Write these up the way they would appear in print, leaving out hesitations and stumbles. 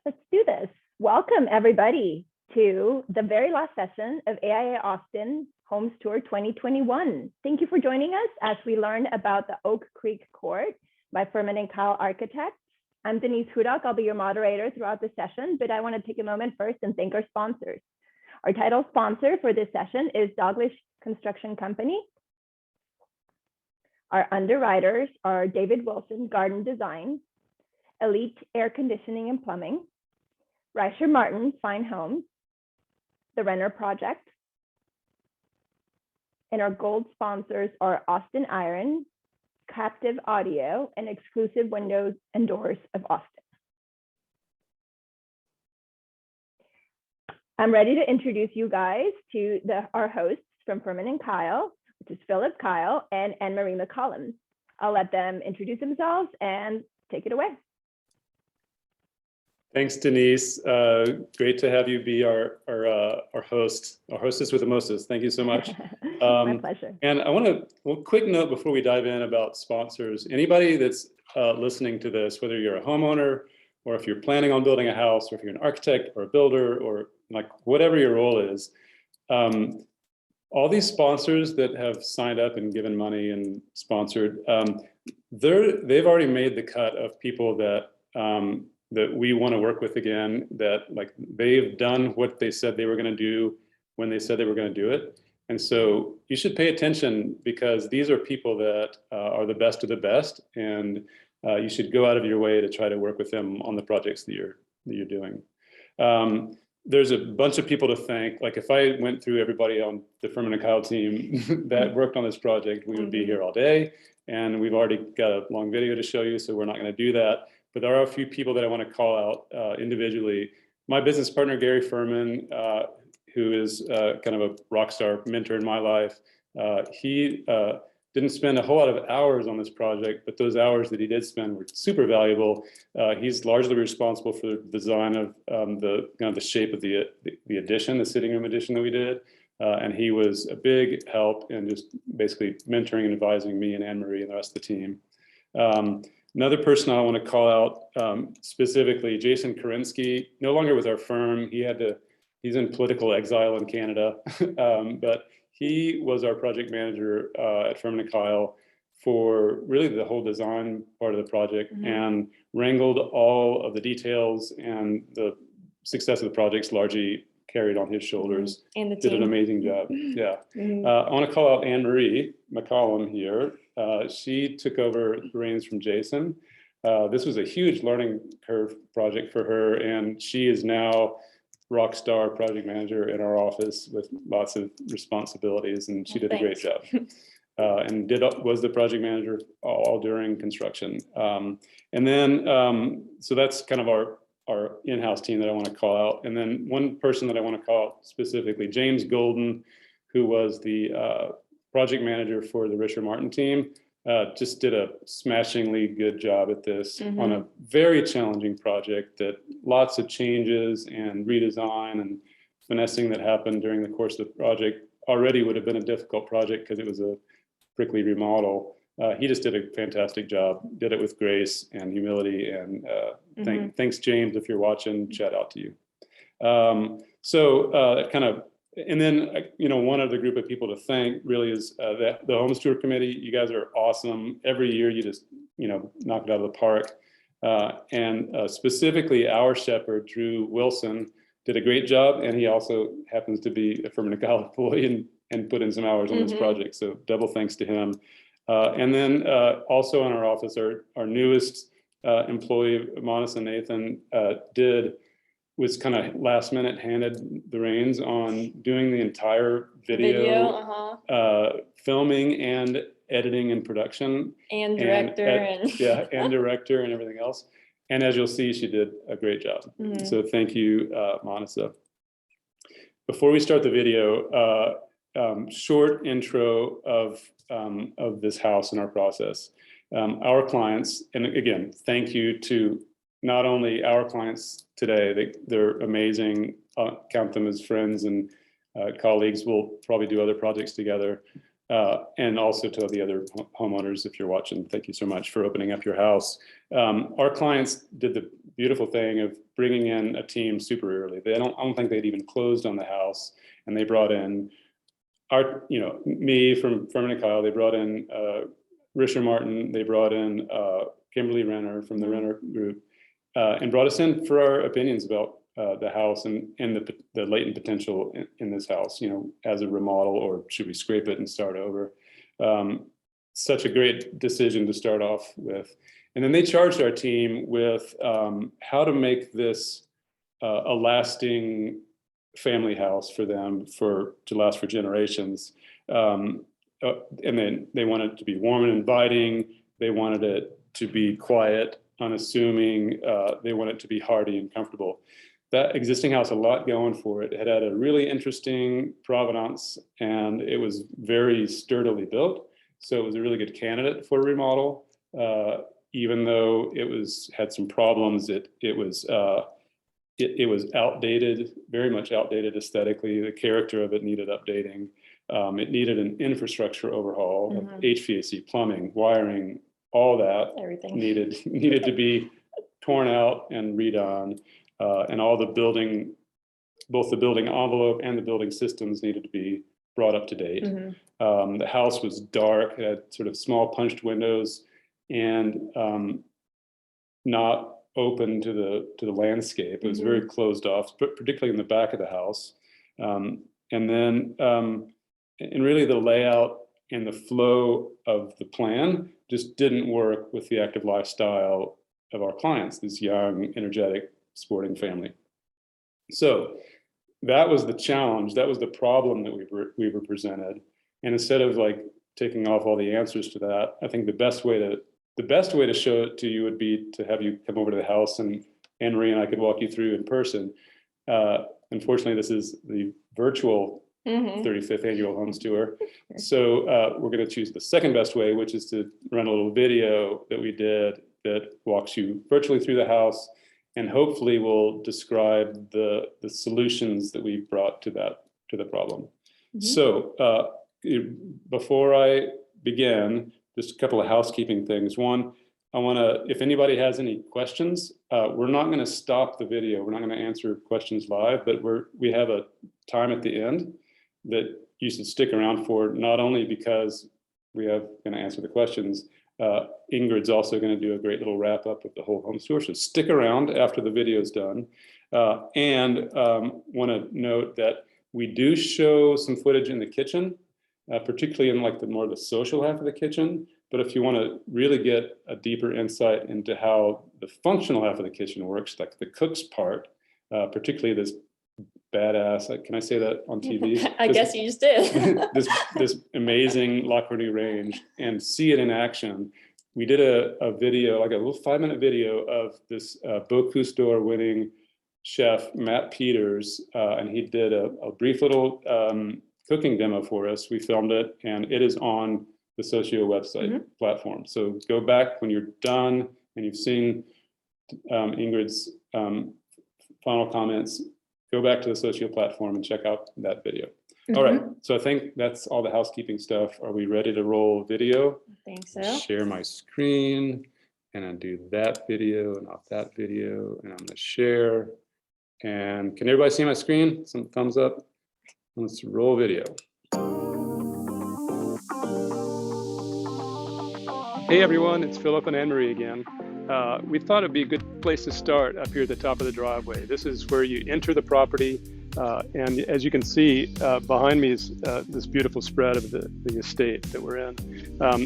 Let's do this. Welcome everybody to the very last session of AIA Austin Homes Tour 2021. Thank you for joining us as we learn about the Oak Creek Court by Furman and Keil Architects. I'm Denise Hudak. I'll be your moderator throughout the session, but I want to take a moment first and thank our sponsors. Our title sponsor for this session is Douglas Construction Company. Our underwriters are David Wilson Garden Design, Elite Air Conditioning and Plumbing, Reicher Martin Fine Homes, The Renner Project, and our gold sponsors are Austin Iron, Captive Audio, and Exclusive Windows and Doors of Austin. I'm ready to introduce you guys to our hosts from Furman and Keil, which is Philip Keil and Anne-Marie McCollum. I'll let them introduce themselves and take it away. Thanks, Denise. Great to have you be our hostess with the mostest. Thank you so much. My pleasure. And I want to, well, quick note before we dive in about sponsors. Anybody that's listening to this, whether you're a homeowner or if you're planning on building a house, or if you're an architect or a builder or like whatever your role is, all these sponsors that have signed up and given money and sponsored, they've already made the cut of people that that we want to work with again, that like they've done what they said they were going to do when they said they were going to do it. And so you should pay attention because these are people that are the best of the best, and you should go out of your way to try to work with them on the projects that you're doing. There's a bunch of people to thank. Like if I went through everybody on the Furman and Keil team that worked on this project, we would be here all day, and we've already got a long video to show you, so we're not going to do that. But there are a few people that I want to call out individually. My business partner, Gary Furman, who is kind of a rock star mentor in my life, he didn't spend a whole lot of hours on this project, but those hours that he did spend were super valuable. He's largely responsible for the design of the kind of the shape of the addition, the sitting room addition that we did. And he was a big help in just basically mentoring and advising me and Anne-Marie and the rest of the team. Another person I want to call out specifically, Jason Karinsky, no longer with our firm. He's in political exile in Canada, but he was our project manager at Furman and Keil for really the whole design part of the project and wrangled all of the details, and the success of the project's largely carried on his shoulders. And the team did an amazing job. Yeah. I want to call out Anne-Marie McCollum here. She took over the reins from Jason. This was a huge learning curve project for her, and she is now rock star project manager in our office with lots of responsibilities, and she did a great job. And was the project manager all during construction. And then, so that's kind of our in-house team that I want to call out. And then one person that I want to call out specifically, James Golden, who was the project manager for the Reicher Martin team, just did a smashingly good job at this on a very challenging project, that lots of changes and redesign and finessing that happened during the course of the project. Already would have been a difficult project because it was a prickly remodel. He just did a fantastic job, did it with grace and humility, and thanks, James, if you're watching, shout out to you. And then, one other group of people to thank really is the Homes Tour Committee. You guys are awesome. Every year you just, knock it out of the park. And specifically our shepherd, Drew Wilson, did a great job. And he also happens to be a Furman and Keil employee and put in some hours on this project. So double thanks to him. And then also in our office, our newest employee, Monis and Nathan, was kind of last minute handed the reins on doing the entire video filming and editing and production. And director. And director and everything else. And as you'll see, she did a great job. So thank you, Monica. Before we start the video, short intro of this house and our process. Our clients, and again, thank you to not only our clients today, they're amazing, count them as friends and colleagues. We'll probably do other projects together. And also to the other homeowners, if you're watching, thank you so much for opening up your house. Our clients did the beautiful thing of bringing in a team super early. I don't think they'd even closed on the house, and they brought in me from Furman and Keil. They brought in Risher Martin. They brought in Kimberly Renner from the Renner Group, and brought us in for our opinions about the house and the latent potential in this house, as a remodel, or should we scrape it and start over? Such a great decision to start off with. And then they charged our team with how to make this a lasting family house for them to last for generations. And then they wanted it to be warm and inviting. They wanted it to be quiet, unassuming. They wanted it to be hardy and comfortable. That existing house, a lot going for it. It had a really interesting provenance, and it was very sturdily built. So it was a really good candidate for a remodel. Even though had some problems, it was outdated, very much outdated aesthetically. The character of it needed updating. It needed an infrastructure overhaul of HVAC, plumbing, wiring, all that. Everything needed to be torn out and redone. And all the both the building envelope and the building systems needed to be brought up to date. The house was dark, it had sort of small punched windows, and not open to the landscape. It was very closed off, but particularly in the back of the house. And really the layout and the flow of the plan just didn't work with the active lifestyle of our clients, this young, energetic, sporting family. So that was the challenge. That was the problem that we were presented. And instead of taking off all the answers to that, I think the best way to show it to you would be to have you come over to the house, and Anne-Marie and I could walk you through in person. Unfortunately, this is the virtual 35th annual Homes Tour. So we're going to choose the second best way, which is to run a little video that we did that walks you virtually through the house, and hopefully will describe the solutions that we've brought to the problem. So before I begin, just a couple of housekeeping things. One, I want to, if anybody has any questions, we're not going to stop the video. We're not going to answer questions live, but we have a time at the end that you should stick around for, not only because we are going to answer the questions. Ingrid's also going to do a great little wrap up of the whole home tour. So stick around after the video is done. And want to note that we do show some footage in the kitchen, particularly in the social half of the kitchen. But if you want to really get a deeper insight into how the functional half of the kitchen works, like the cook's part, particularly this badass, can I say that on TV? I guess you just did. this amazing La Cornue range, and see it in action. We did a video, like a little 5-minute video of this Bocuse d'Or winning chef, Matt Peters, and he did a brief little cooking demo for us. We filmed it, and it is on the Socio website platform. So go back when you're done and you've seen Ingrid's final comments. Go back to the Socio platform and check out that video. All right, so I think that's all the housekeeping stuff. Are we ready to roll video? I think so. Share my screen, and I do that video and off that video, and I'm gonna share. And can everybody see my screen? Some thumbs up. Let's roll video. Hey everyone, it's Philip and Anne-Marie again. We thought it'd be a good place to start up here at the top of the driveway. This is where you enter the property, and as you can see, behind me is this beautiful spread of the estate that we're in.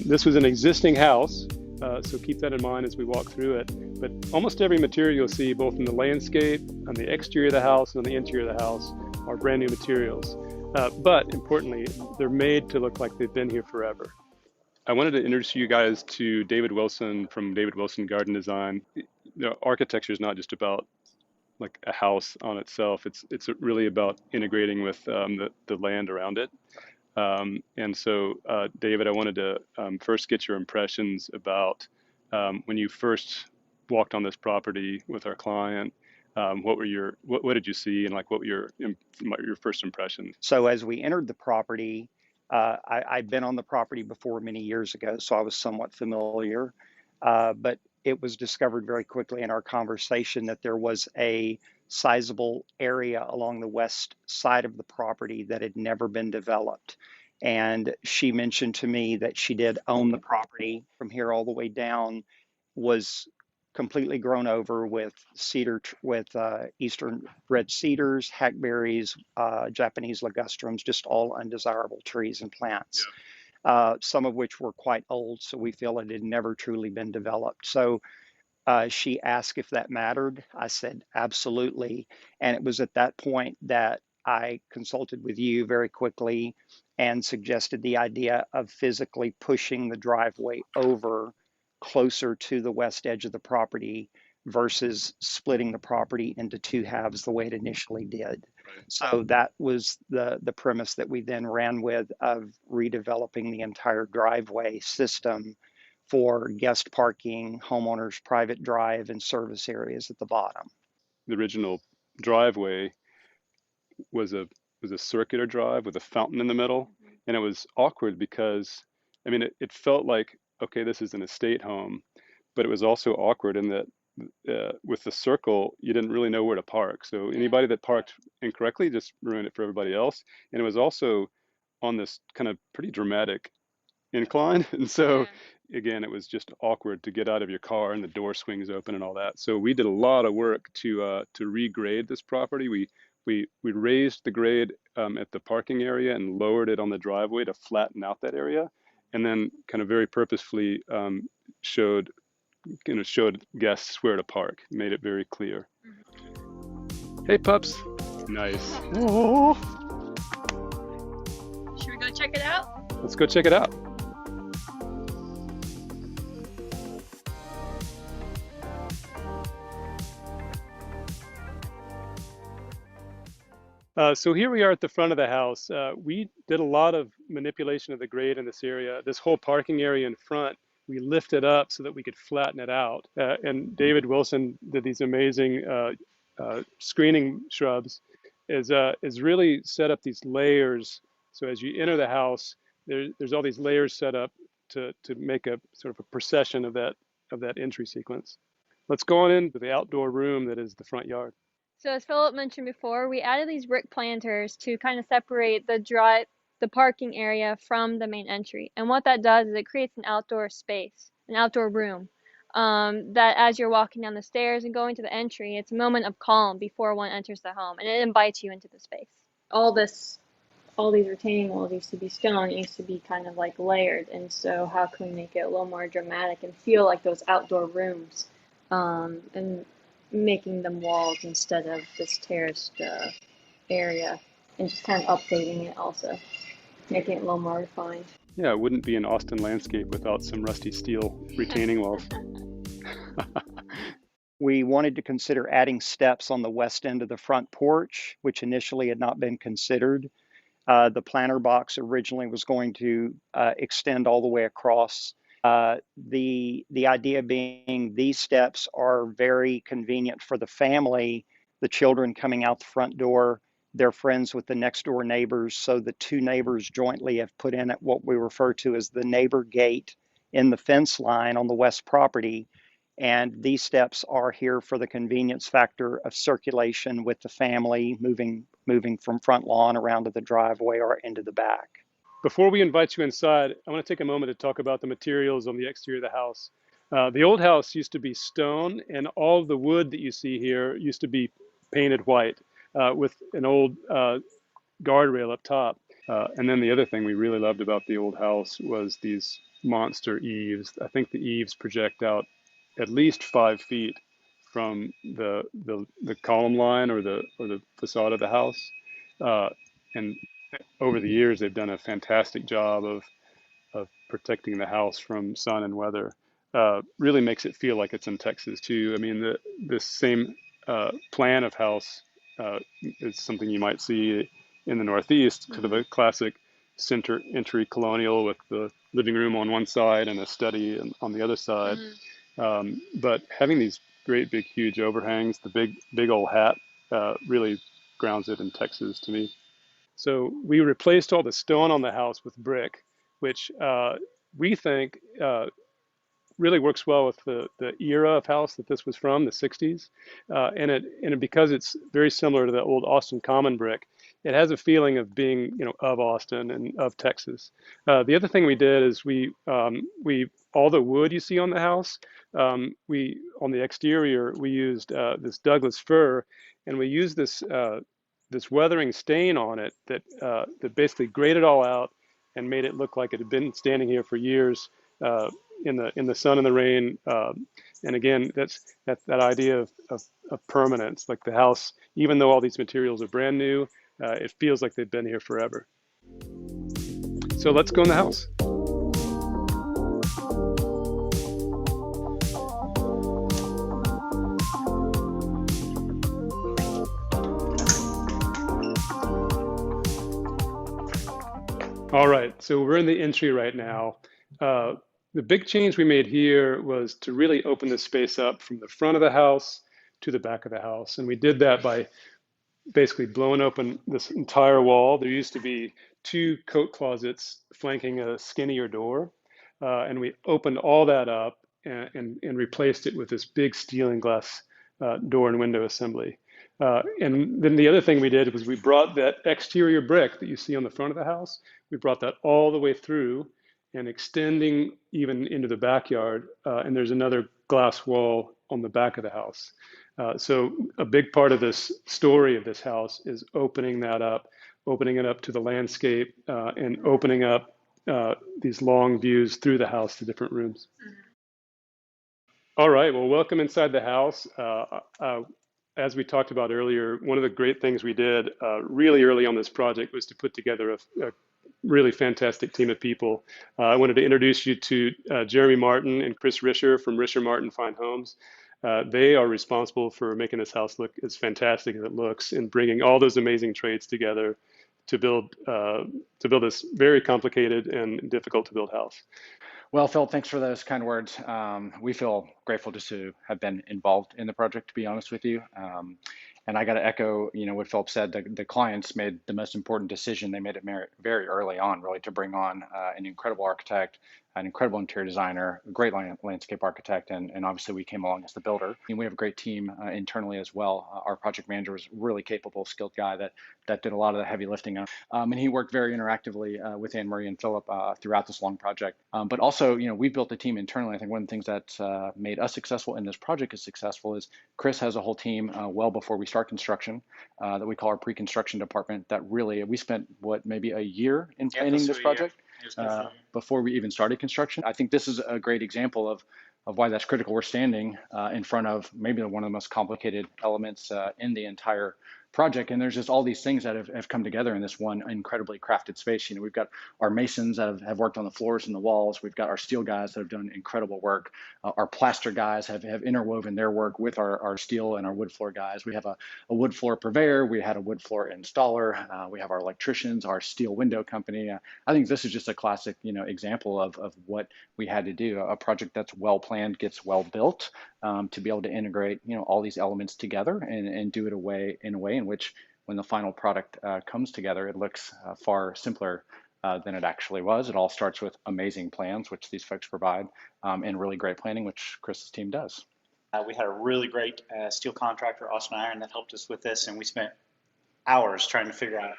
This was an existing house, so keep that in mind as we walk through it. But almost every material you'll see, both in the landscape, on the exterior of the house, and on the interior of the house, are brand new materials. But importantly, they're made to look like they've been here forever. I wanted to introduce you guys to David Wilson from David Wilson Garden Design. Architecture is not just about like a house on itself. It's really about integrating with the land around it. And so, David, I wanted to first get your impressions about when you first walked on this property with our client. What did you see, and what were your first impressions? So as we entered the property, I'd been on the property before many years ago, so I was somewhat familiar. But it was discovered very quickly in our conversation that there was a sizable area along the west side of the property that had never been developed. And she mentioned to me that she did own the property from here all the way down, was completely grown over with eastern red cedars, hackberries, Japanese ligustrums, just all undesirable trees and plants. Some of which were quite old, so we feel it had never truly been developed. So she asked if that mattered. I said, absolutely. And it was at that point that I consulted with you very quickly and suggested the idea of physically pushing the driveway over closer to the west edge of the property versus splitting the property into two halves the way it initially did. So that was the premise that we then ran with of redeveloping the entire driveway system for guest parking, homeowners' private drive, and service areas at the bottom. The original driveway was a circular drive with a fountain in the middle, and it was awkward because, I mean, it felt like, okay, this is an estate home, but it was also awkward in that with the circle, you didn't really know where to park. So anybody that parked incorrectly just ruined it for everybody else. And it was also on this kind of pretty dramatic incline. And so again, it was just awkward to get out of your car and the door swings open and all that. So we did a lot of work to regrade this property. We raised the grade at the parking area and lowered it on the driveway to flatten out that area, and then kind of very purposefully showed guests where to park, made it very clear. Hey pups. Nice. Oh. Should we go check it out? Let's go check it out. So here we are at the front of the house. We did a lot of manipulation of the grade in this area. This whole parking area in front, we lifted up so that we could flatten it out. And David Wilson did these amazing screening shrubs, is really set up these layers. So as you enter the house, there's all these layers set up to make a sort of a procession of that entry sequence. Let's go on into the outdoor room that is the front yard. So as Philip mentioned before, we added these brick planters to kind of separate the parking area from the main entry. And what that does is it creates an outdoor space, an outdoor room, that as you're walking down the stairs and going to the entry, it's a moment of calm before one enters the home, and it invites you into the space. All these retaining walls used to be stone, it used to be kind of like layered, and so how can we make it a little more dramatic and feel like those outdoor rooms, and making them walls instead of this terraced area, and just kind of updating it also, making it a little more refined. Yeah, it wouldn't be an Austin landscape without some rusty steel retaining walls. We wanted to consider adding steps on the west end of the front porch, which initially had not been considered. The planter box originally was going to extend all the way across. The idea being these steps are very convenient for the family, the children coming out the front door, they're friends with the next door neighbors. So the two neighbors jointly have put in at what we refer to as the neighbor gate in the fence line on the west property. And these steps are here for the convenience factor of circulation with the family moving from front lawn around to the driveway or into the back. Before we invite you inside, I want to take a moment to talk about the materials on the exterior of the house. The old house used to be stone, and all of the wood that you see here used to be painted white with an old guardrail up top. And then the other thing we really loved about the old house was these monster eaves. I think the eaves project out at least 5 feet from the column line or the facade of the house. And over the years, they've done a fantastic job of protecting the house from sun and weather. Really makes it feel like it's in Texas too. I mean, this same plan of house is something you might see in the Northeast, kind of a classic center entry colonial with the living room on one side and a study on the other side. But having these great big huge overhangs, the big old hat, really grounds it in Texas to me. So we replaced all the stone on the house with brick, which we think really works well with the era of house that this was from, the 60s. And because it's very similar to the old Austin Common brick, it has a feeling of being, of Austin and of Texas. The other thing we did is we all the wood you see on the house, we on the exterior we used this Douglas fir, and we used this weathering stain on it that basically grayed it all out and made it look like it had been standing here for years. In the sun and the rain, and again, that's that idea of permanence. Like the house, even though all these materials are brand new, it feels like they've been here forever. So let's go in the house. All right, so we're in the entry right now. The big change we made here was to really open this space up from the front of the house to the back of the house. And we did that by basically blowing open this entire wall. There used to be 2 coat closets flanking a skinnier door. And we opened all that up and replaced it with this big steel and glass door and window assembly. And then the other thing we did was we brought that exterior brick that you see on the front of the house, we brought that all the way through and extending even into the backyard. And there's another glass wall on the back of the house. So a big part of this story of this house is opening that up, opening it up to the landscape, and opening up these long views through the house to different rooms. All right, well, welcome inside the house. As we talked about earlier, one of the great things we did really early on this project was to put together a really fantastic team of people. I wanted to introduce you to Jeremy Martin and Chris Risher from Risher Martin Fine Homes. They are responsible for making this house look as fantastic as it looks and bringing all those amazing trades together to build this very complicated and difficult to build house. Well, Phil, thanks for those kind words. We feel grateful just to have been involved in the project, to be honest with you. And I got to echo, what Philip said. The clients made the most important decision. They made it very early on, really, to bring on an incredible architect, an incredible interior designer, a great landscape architect, and obviously we came along as the builder. And we have a great team internally as well. Our project manager was really capable, skilled guy that did a lot of the heavy lifting. And he worked very interactively with Anne Marie and Philip throughout this long project. But also, we built a team internally. I think one of the things that made us successful and this project is successful is Chris has a whole team well before we start construction that we call our pre-construction department. That really we spent maybe a year in planning this project before we even started construction. I think this is a great example of why that's critical. We're standing in front of maybe one of the most complicated elements in the entire project, and there's just all these things that have come together in this one incredibly crafted space. We've got our masons that have worked on the floors and the walls. We've got our steel guys that have done incredible work. Our plaster guys have interwoven their work with our steel and our wood floor guys. We have a wood floor purveyor. We had a wood floor installer. We have our electricians, our steel window company. I think this is just a classic, example of what we had to do. A project that's well planned gets well built to be able to integrate, all these elements together and do it in a way in which when the final product comes together, it looks far simpler than it actually was. It all starts with amazing plans, which these folks provide, and really great planning, which Chris's team does. We had a really great steel contractor, Austin Iron, that helped us with this, and we spent hours trying to figure out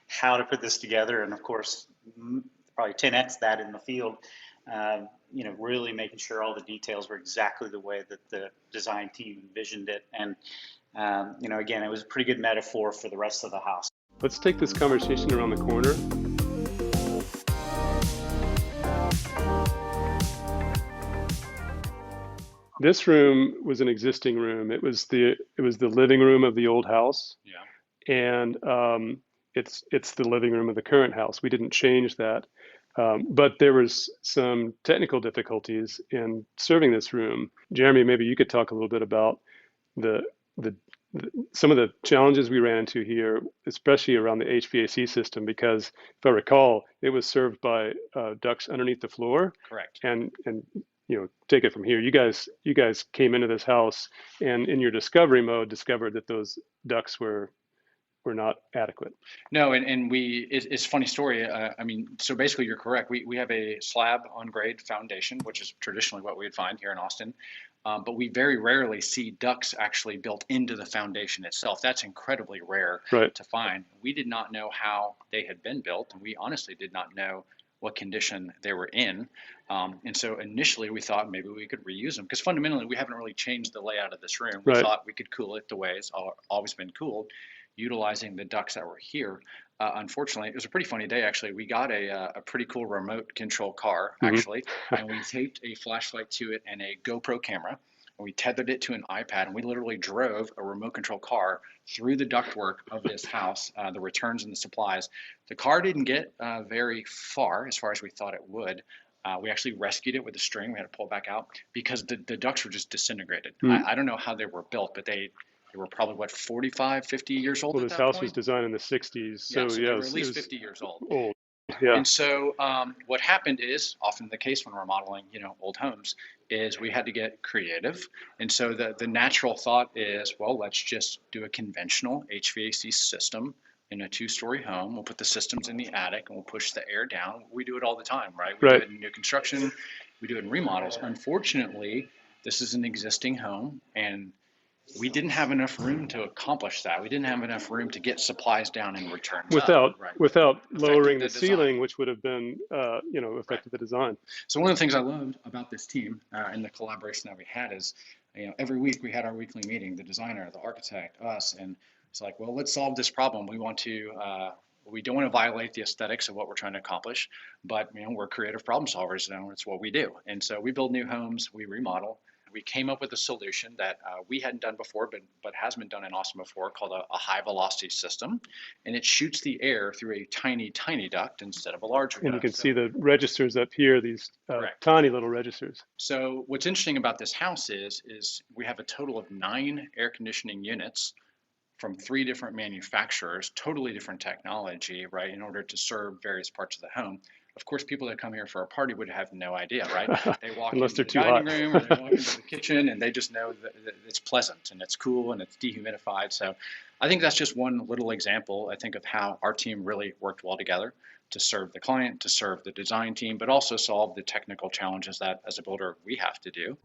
how to put this together, and of course, probably 10x that in the field. Really making sure all the details were exactly the way that the design team envisioned it. And, again, it was a pretty good metaphor for the rest of the house. Let's take this conversation around the corner. This room was an existing room. It was the living room of the old house. Yeah. And it's the living room of the current house. We didn't change that. But there was some technical difficulties in serving this room. Jeremy, maybe you could talk a little bit about some of the challenges we ran into here, especially around the HVAC system, because if I recall, it was served by ducts underneath the floor. Correct. And take it from here. You guys came into this house and in your discovery mode discovered that those ducts were were not adequate. No, and it's a funny story. I mean, so basically you're correct. We have a slab on grade foundation, which is traditionally what we'd find here in Austin. But we very rarely see ducts actually built into the foundation itself. That's incredibly rare Right. to find. We did not know how they had been built, and we honestly did not know what condition they were in. And so initially we thought maybe we could reuse them, because fundamentally we haven't really changed the layout of this room. We Right. thought we could cool it the way it's always been cooled, utilizing the ducts that were here. Unfortunately, it was a pretty funny day, actually. We got a pretty cool remote control car, actually, and we taped a flashlight to it and a GoPro camera, and we tethered it to an iPad, and we literally drove a remote control car through the ductwork of this house, the returns and the supplies. The car didn't get very far as we thought it would. We actually rescued it with a string. We had to pull it back out because the ducts were just disintegrated. I don't know how they were built, but they were probably, 45, 50 years old Well, at this that house point? was designed in the 60s. So, they yeah, were it at least was 50 years old. old. Yeah. And so what happened is, often the case when remodeling, old homes, is we had to get creative. And so the natural thought is, well, let's just do a conventional HVAC system in a 2-story home. We'll put the systems in the attic and we'll push the air down. We do it all the time, right? We Right. do it in new construction. We do it in remodels. Unfortunately, this is an existing home, and we didn't have enough room to accomplish that. We didn't have enough room to get supplies down and returns Without up, right? without Affecting lowering the the design. ceiling, which would have been, affected the design. So one of the things I loved about this team and the collaboration that we had is, every week we had our weekly meeting, the designer, the architect, us, and it's like, well, let's solve this problem. We don't want to violate the aesthetics of what we're trying to accomplish, but we're creative problem solvers, and it's what we do. And so we build new homes, we remodel. We came up with a solution that we hadn't done before, but has been done in Austin before, called a high velocity system, and it shoots the air through a tiny, tiny duct instead of a larger And you duct. can see the registers up here, these Correct. tiny little registers. So what's interesting about this house is we have a total of 9 air conditioning units from 3 different manufacturers, totally different technology, right, in order to serve various parts of the home. Of course, people that come here for a party would have no idea, right? They walk Unless into they're the too dining hot. room or they walk into the kitchen and they just know that it's pleasant and it's cool and it's dehumidified. So I think that's just one little example, I think, of how our team really worked well together to serve the client, to serve the design team, but also solve the technical challenges that as a builder we have to do.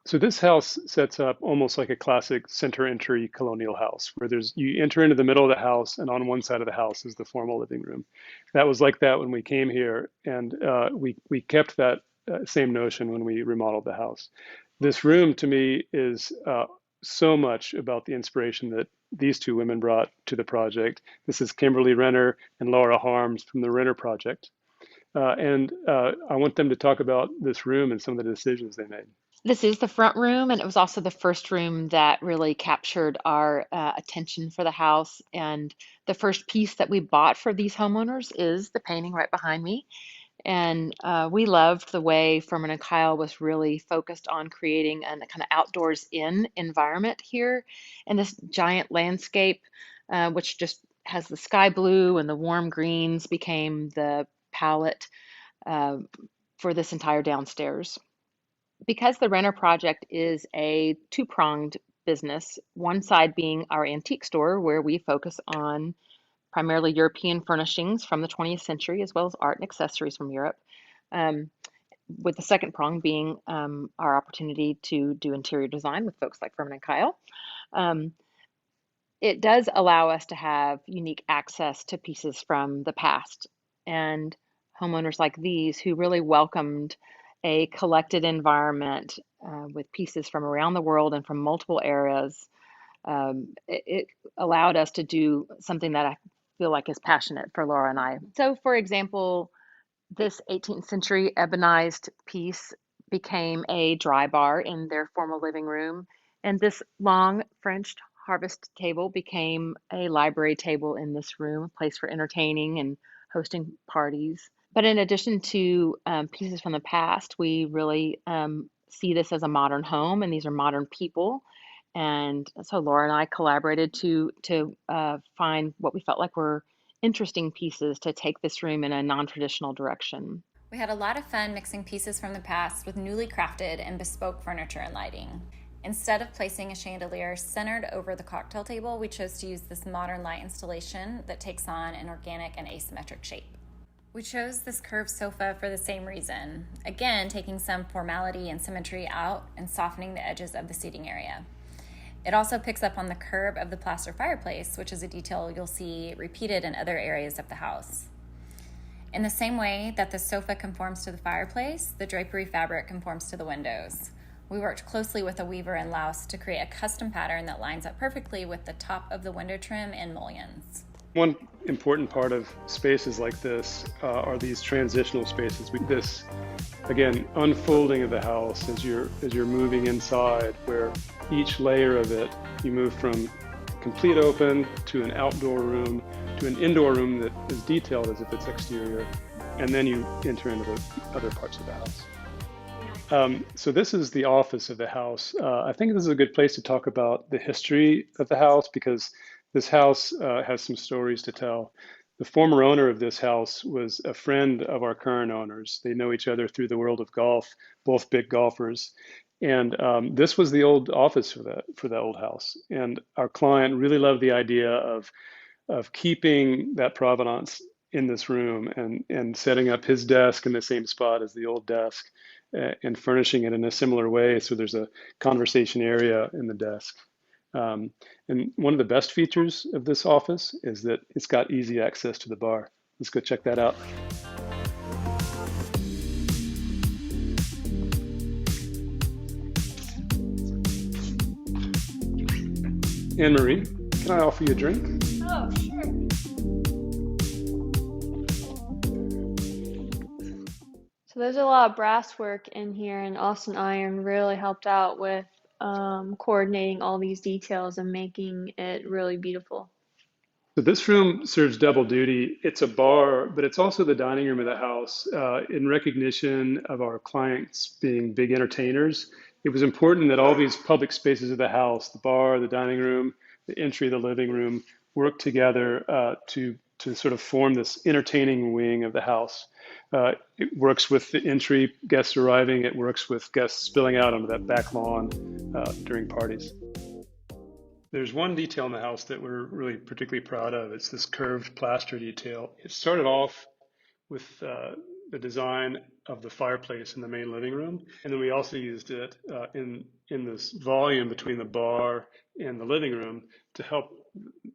So this house sets up almost like a classic center entry colonial house, where you enter into the middle of the house, and on one side of the house is the formal living room. That was like that when we came here, and we kept that same notion when we remodeled the house. This room, to me, is so much about the inspiration that these 2 women brought to the project. This is Kimberly Renner and Laura Harms from the Renner Project. And I want them to talk about this room and some of the decisions they made. This is the front room, and it was also the first room that really captured our attention for the house. And the first piece that we bought for these homeowners is the painting right behind me. And we loved the way Furman and Keil was really focused on creating a kind of outdoors in environment here. And this giant landscape, which just has the sky blue and the warm greens, became the palette for this entire downstairs. Because the Renner Project is a 2-pronged business, one side being our antique store, where we focus on primarily European furnishings from the 20th century, as well as art and accessories from Europe, with the second prong being our opportunity to do interior design with folks like Furman and Keil. It does allow us to have unique access to pieces from the past, and homeowners like these who really welcomed a collected environment with pieces from around the world and from multiple eras. It allowed us to do something that I feel like is passionate for Laura and I. So, for example, this 18th century ebonized piece became a dry bar in their formal living room, and this long French harvest table became a library table in this room, a place for entertaining and hosting parties. But in addition to pieces from the past, we really see this as a modern home, and these are modern people. And so Laura and I collaborated to find what we felt like were interesting pieces to take this room in a non-traditional direction. We had a lot of fun mixing pieces from the past with newly crafted and bespoke furniture and lighting. Instead of placing a chandelier centered over the cocktail table, we chose to use this modern light installation that takes on an organic and asymmetric shape. We chose this curved sofa for the same reason, again taking some formality and symmetry out and softening the edges of the seating area. It also picks up on the curve of the plaster fireplace, which is a detail you'll see repeated in other areas of the house. In the same way that the sofa conforms to the fireplace, the drapery fabric conforms to the windows. We worked closely with a weaver in Laos to create a custom pattern that lines up perfectly with the top of the window trim and mullions. One important part of spaces like this are these transitional spaces. This, again, unfolding of the house as you're moving inside, where each layer of it, you move from complete open to an outdoor room to an indoor room that is detailed as if it's exterior, and then you enter into the other parts of the house. So this is the office of the house. I think this is a good place to talk about the history of the house, because this house has some stories to tell. The former owner of this house was a friend of our current owners. They know each other through the world of golf, both big golfers. And this was the old office for that old house. And our client really loved the idea of keeping that provenance in this room and setting up his desk in the same spot as the old desk and furnishing it in a similar way. So there's a conversation area in the desk. And one of the best features of this office is that it's got easy access to the bar. Let's go check that out. Anne-Marie, can I offer you a drink? Oh, sure. So there's a lot of brass work in here, and Austin Iron really helped out with coordinating all these details and making it really beautiful. So this room serves double duty. It's a bar, but it's also the dining room of the house. In recognition of our clients being big entertainers, it was important that all these public spaces of the house, the bar, the dining room, the entry, the living room, work together to sort of form this entertaining wing of the house. It works with the entry, guests arriving. It works with guests spilling out onto that back lawn during parties. There's one detail in the house that we're really particularly proud of. It's this curved plaster detail. It started off with the design of the fireplace in the main living room, and then we also used it in this volume between the bar and the living room to help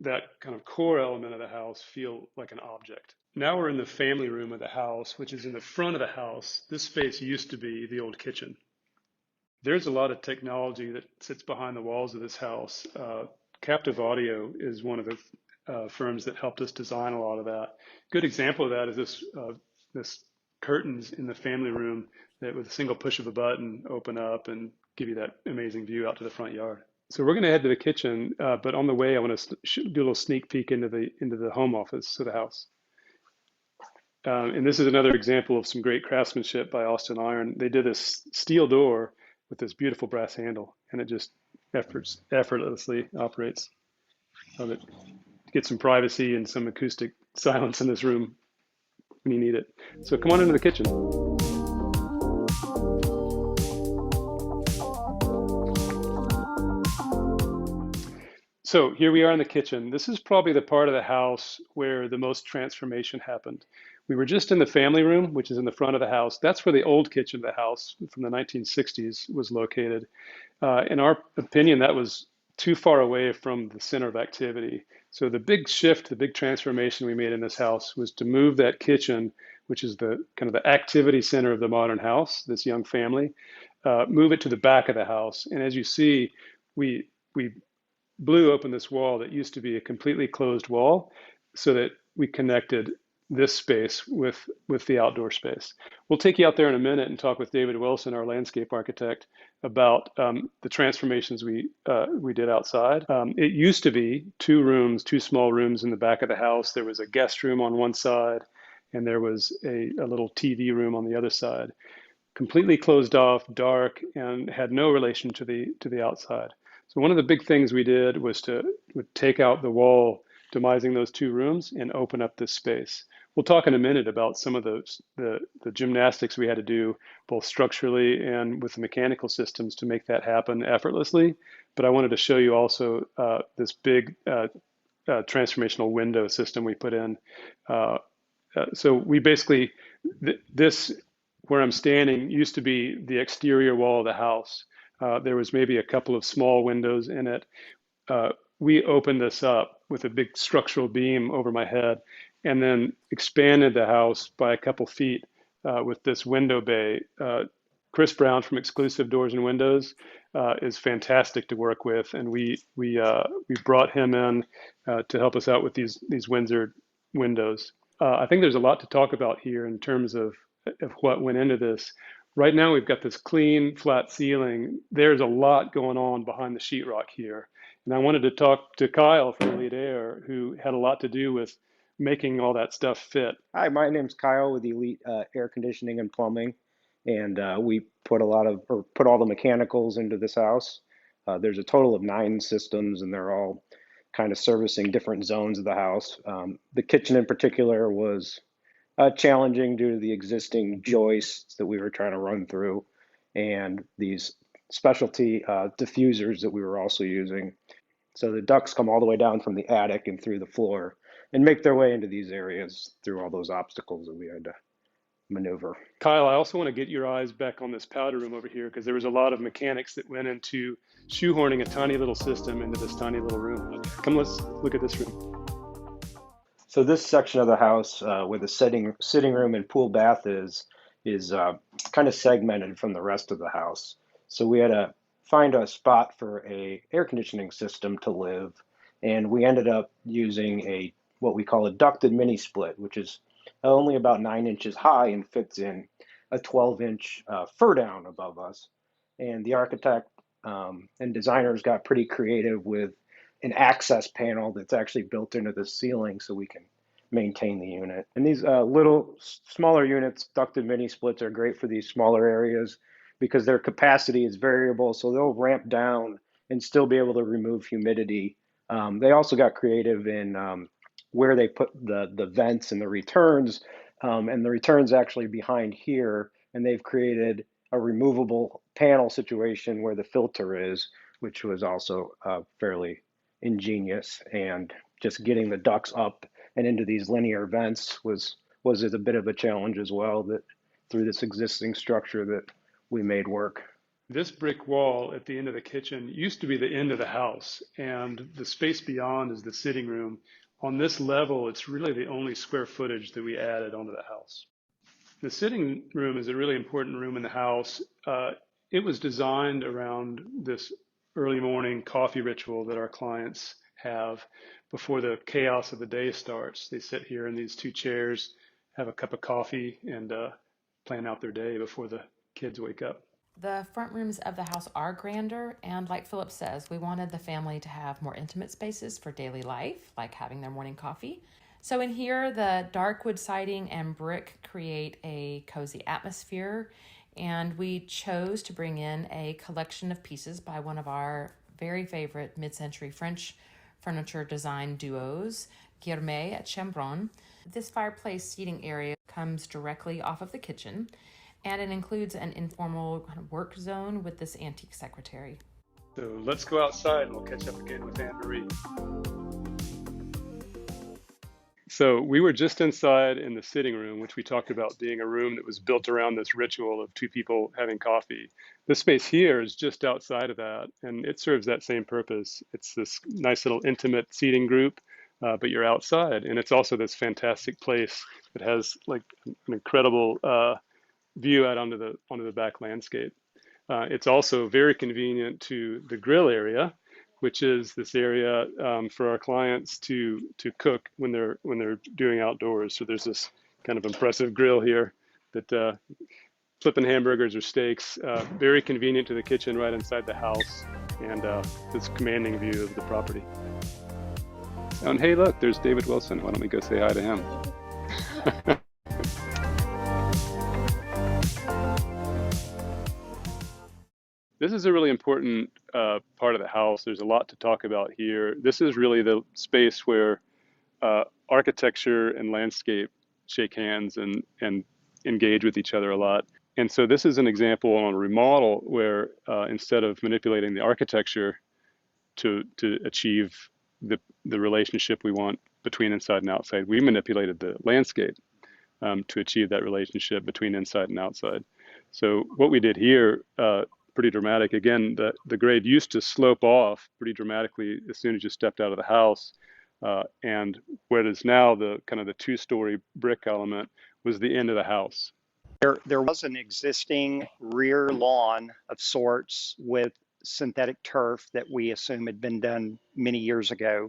that kind of core element of the house feel like an object. Now we're in the family room of the house, which is in the front of the house. This space used to be the old kitchen. There's a lot of technology that sits behind the walls of this house. Captive Audio is one of the firms that helped us design a lot of that. Good example of that is this curtains in the family room that with a single push of a button open up and give you that amazing view out to the front yard. So we're going to head to the kitchen, but on the way I want to do a little sneak peek into the home office of the house. And this is another example of some great craftsmanship by Austin Iron. They did this steel door with this beautiful brass handle, and it just effortlessly operates. Love it. Get some privacy and some acoustic silence in this room when you need it. So come on into the kitchen. So here we are in the kitchen. This is probably the part of the house where the most transformation happened. We were just in the family room, which is in the front of the house. That's where the old kitchen of the house from the 1960s was located. In our opinion, that was too far away from the center of activity. So the big shift, the big transformation we made in this house was to move that kitchen, which is the kind of the activity center of the modern house, this young family, move it to the back of the house. And as you see, we blew open this wall that used to be a completely closed wall so that we connected this space with the outdoor space. We'll take you out there in a minute and talk with David Wilson, our landscape architect, about the transformations we did outside. It used to be two small rooms in the back of the house. There was a guest room on one side, and there was a little TV room on the other side. Completely closed off, dark, and had no relation to the outside. So one of the big things we did was to take out the wall, demising those two rooms, and open up this space. we'll talk in a minute about some of the gymnastics we had to do, both structurally and with the mechanical systems to make that happen effortlessly. But I wanted to show you also this big transformational window system we put in. So we basically, this, where I'm standing, used to be the exterior wall of the house. There was maybe a couple of small windows in it. We opened this up with a big structural beam over my head and then expanded the house by a couple feet with this window bay. Chris Brown from Exclusive Doors and Windows is fantastic to work with, and we brought him in to help us out with these Windsor windows. I think there's a lot to talk about here in terms of what went into this. Right now, we've got this clean, flat ceiling. There's a lot going on behind the sheetrock here. And I wanted to talk to Keil from Elite Air, who had a lot to do with making all that stuff fit. Hi, my name's Keil with Elite Air Conditioning and Plumbing, and we put all the mechanicals into this house. There's a total of 9 systems, and they're all kind of servicing different zones of the house. The kitchen in particular was challenging due to the existing joists that we were trying to run through, and these specialty diffusers that we were also using. So the ducts come all the way down from the attic and through the floor and make their way into these areas through all those obstacles that we had to maneuver. Keil, I also want to get your eyes back on this powder room over here because there was a lot of mechanics that went into shoehorning a tiny little system into this tiny little room. Come, let's look at this room. So this section of the house where the sitting room and pool bath is kind of segmented from the rest of the house. So we had to find a spot for a air conditioning system to live, and we ended up using what we call a ducted mini split, which is only about 9 inches high and fits in a 12-inch fur down above us. And the architect and designers got pretty creative with an access panel that's actually built into the ceiling so we can maintain the unit. And these little smaller units, ducted mini splits, are great for these smaller areas because their capacity is variable, so they'll ramp down and still be able to remove humidity. They also got creative in where they put the vents and the returns, and the returns actually behind here, and they've created a removable panel situation where the filter is, which was also fairly ingenious. And just getting the ducts up and into these linear vents was a bit of a challenge as well, that through this existing structure that we made work. This brick wall at the end of the kitchen used to be the end of the house, and the space beyond is the sitting room. On this level, it's really the only square footage that we added onto the house. The sitting room is a really important room in the house. It was designed around this early morning coffee ritual that our clients have before the chaos of the day starts. They sit here in these 2 chairs, have a cup of coffee, and plan out their day before the kids wake up. The front rooms of the house are grander, and like Philip says, we wanted the family to have more intimate spaces for daily life, like having their morning coffee. So in here, the dark wood siding and brick create a cozy atmosphere, and we chose to bring in a collection of pieces by one of our very favorite mid-century French furniture design duos, Guillermet at Chambron. This fireplace seating area comes directly off of the kitchen, and it includes an informal kind of work zone with this antique secretary. So let's go outside and we'll catch up again with Anne-Marie. So we were just inside in the sitting room, which we talked about being a room that was built around this ritual of 2 people having coffee. This space here is just outside of that, and it serves that same purpose. It's this nice little intimate seating group, but you're outside, and it's also this fantastic place that has like an incredible view out onto the back landscape. It's also very convenient to the grill area, which is this area for our clients to cook when they're doing outdoors. So there's this kind of impressive grill here that flipping hamburgers or steaks, very convenient to the kitchen right inside the house, and this commanding view of the property. And hey, look, there's David Wilson. Why don't we go say hi to him? This is a really important part of the house. There's a lot to talk about here. This is really the space where architecture and landscape shake hands and engage with each other a lot. And so this is an example on a remodel where instead of manipulating the architecture to achieve the relationship we want between inside and outside, we manipulated the landscape to achieve that relationship between inside and outside. So what we did here, pretty dramatic. Again, the grade used to slope off pretty dramatically as soon as you stepped out of the house. And what is now the kind of the two-story brick element was the end of the house. There was an existing rear lawn of sorts with synthetic turf that we assume had been done many years ago.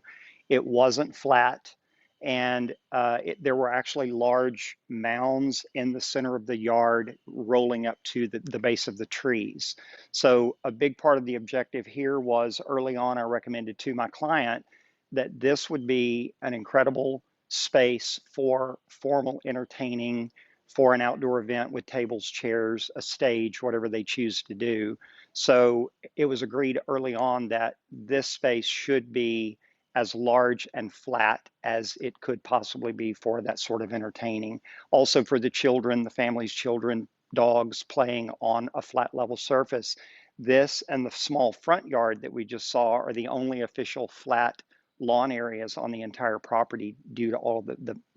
It wasn't flat, and there were actually large mounds in the center of the yard rolling up to the base of the trees. So a big part of the objective here was early on, I recommended to my client that this would be an incredible space for formal entertaining, for an outdoor event with tables, chairs, a stage, whatever they choose to do. So it was agreed early on that this space should be as large and flat as it could possibly be for that sort of entertaining. Also for the children, the family's children, dogs playing on a flat level surface. This and the small front yard that we just saw are the only official flat lawn areas on the entire property due to all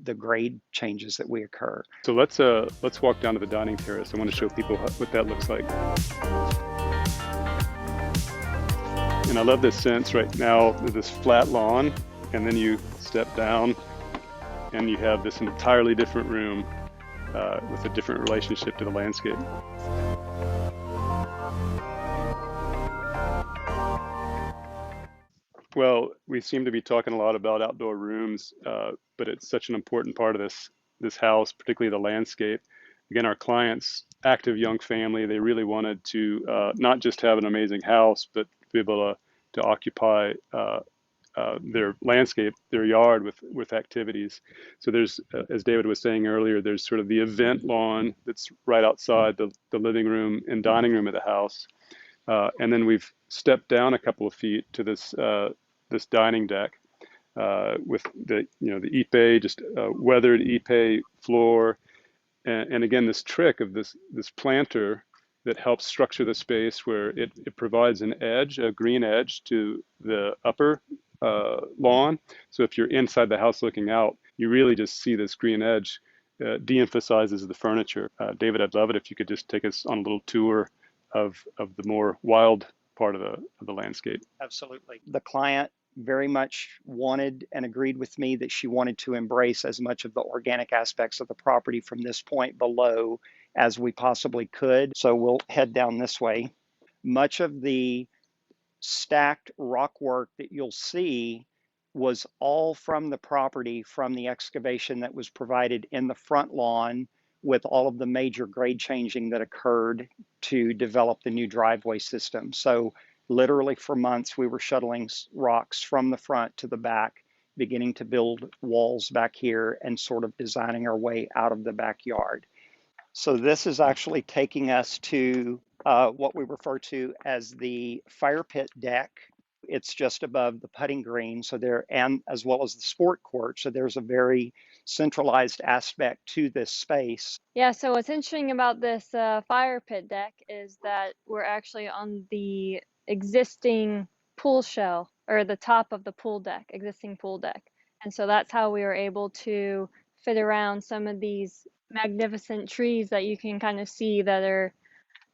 the grade changes that we occur. So let's walk down to the dining terrace. I want to show people what that looks like. And I love this sense right now, this flat lawn, and then you step down and you have this entirely different room with a different relationship to the landscape. Well, we seem to be talking a lot about outdoor rooms, but it's such an important part of this house, particularly the landscape. Again, our clients, active young family, they really wanted to not just have an amazing house, but be able to occupy their landscape, their yard with activities. So there's, as David was saying earlier, there's sort of the event lawn that's right outside the living room and dining room of the house. And then we've stepped down a couple of feet to this dining deck with the ipe, just weathered ipe floor, and again this trick of this planter that helps structure the space where it provides an edge, a green edge to the upper lawn. So if you're inside the house looking out, you really just see this green edge. De-emphasizes the furniture. David, I'd love it if you could just take us on a little tour of the more wild part of the landscape. Absolutely. The client very much wanted and agreed with me that she wanted to embrace as much of the organic aspects of the property from this point below as we possibly could. So we'll head down this way. Much of the stacked rock work that you'll see was all from the property, from the excavation that was provided in the front lawn with all of the major grade changing that occurred to develop the new driveway system. So literally for months, we were shuttling rocks from the front to the back, beginning to build walls back here and sort of designing our way out of the backyard. So this is actually taking us to what we refer to as the fire pit deck. It's just above the putting green, so there, and as well as the sport court. So there's a very centralized aspect to this space. Yeah, so what's interesting about this fire pit deck is that we're actually on the existing pool shell, or the top of the pool deck, existing pool deck. And so that's how we were able to fit around some of these magnificent trees that you can kind of see that are,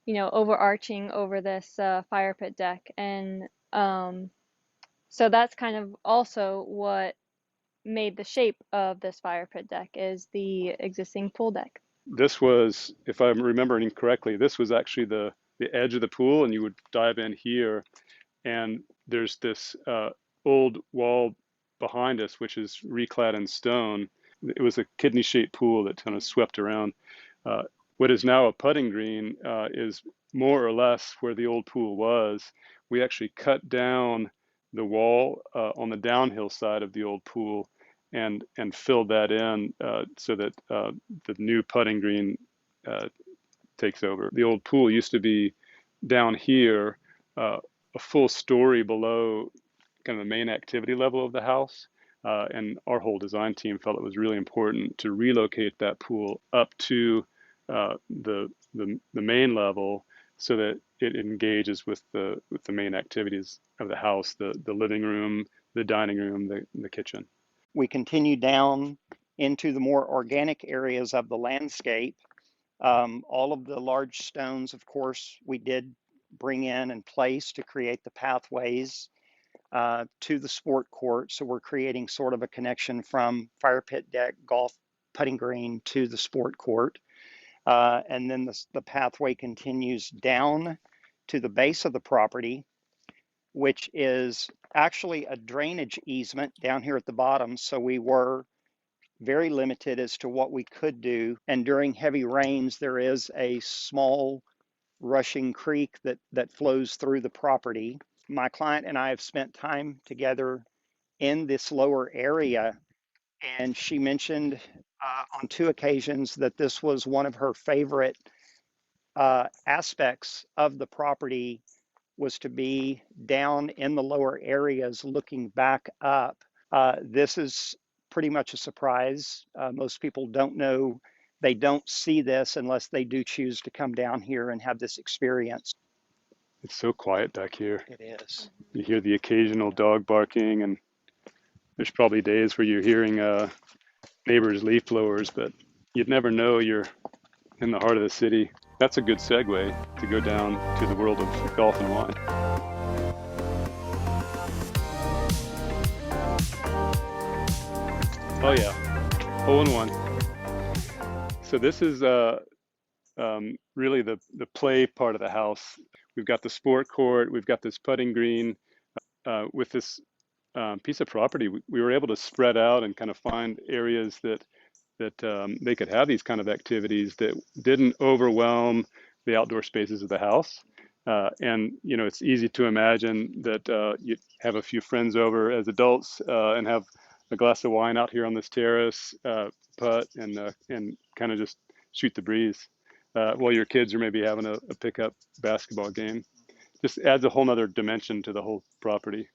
overarching over this fire pit deck. And so that's kind of also what made the shape of this fire pit deck, is the existing pool deck. This was, if I'm remembering correctly, this was actually the edge of the pool, and you would dive in here, and there's this old wall behind us, which is reclad in stone. It was a kidney-shaped pool that kind of swept around. What is now a putting green is more or less where the old pool was. We actually cut down the wall on the downhill side of the old pool and filled that in so that the new putting green takes over. The old pool used to be down here, a full story below kind of the main activity level of the house. And our whole design team felt it was really important to relocate that pool up to the main level so that it engages with the main activities of the house, the living room, the dining room, the kitchen. We continue down into the more organic areas of the landscape. All of the large stones, of course, we did bring in and place to create the pathways to the sport court. So we're creating sort of a connection from fire pit deck, golf, putting green to the sport court. And then the pathway continues down to the base of the property, which is actually a drainage easement down here at the bottom. So we were very limited as to what we could do. And during heavy rains, there is a small rushing creek that flows through the property. My client and I have spent time together in this lower area, and she mentioned on 2 occasions that this was one of her favorite aspects of the property, was to be down in the lower areas looking back up. This is pretty much a surprise. Most people don't know, they don't see this unless they do choose to come down here and have this experience. It's so quiet back here. It is. You hear the occasional dog barking, and there's probably days where you're hearing neighbors' leaf blowers, but you'd never know you're in the heart of the city. That's a good segue to go down to the world of golf and wine. Oh yeah, hole in one. So this is really the play part of the house. We've got the sport court, we've got this putting green. With this piece of property, we were able to spread out and kind of find areas that they could have these kind of activities that didn't overwhelm the outdoor spaces of the house. And you know, it's easy to imagine that you have a few friends over as adults and have a glass of wine out here on this terrace, putt, and kind of just shoot the breeze while your kids are maybe having a pickup basketball game. Just adds a whole nother dimension to the whole property.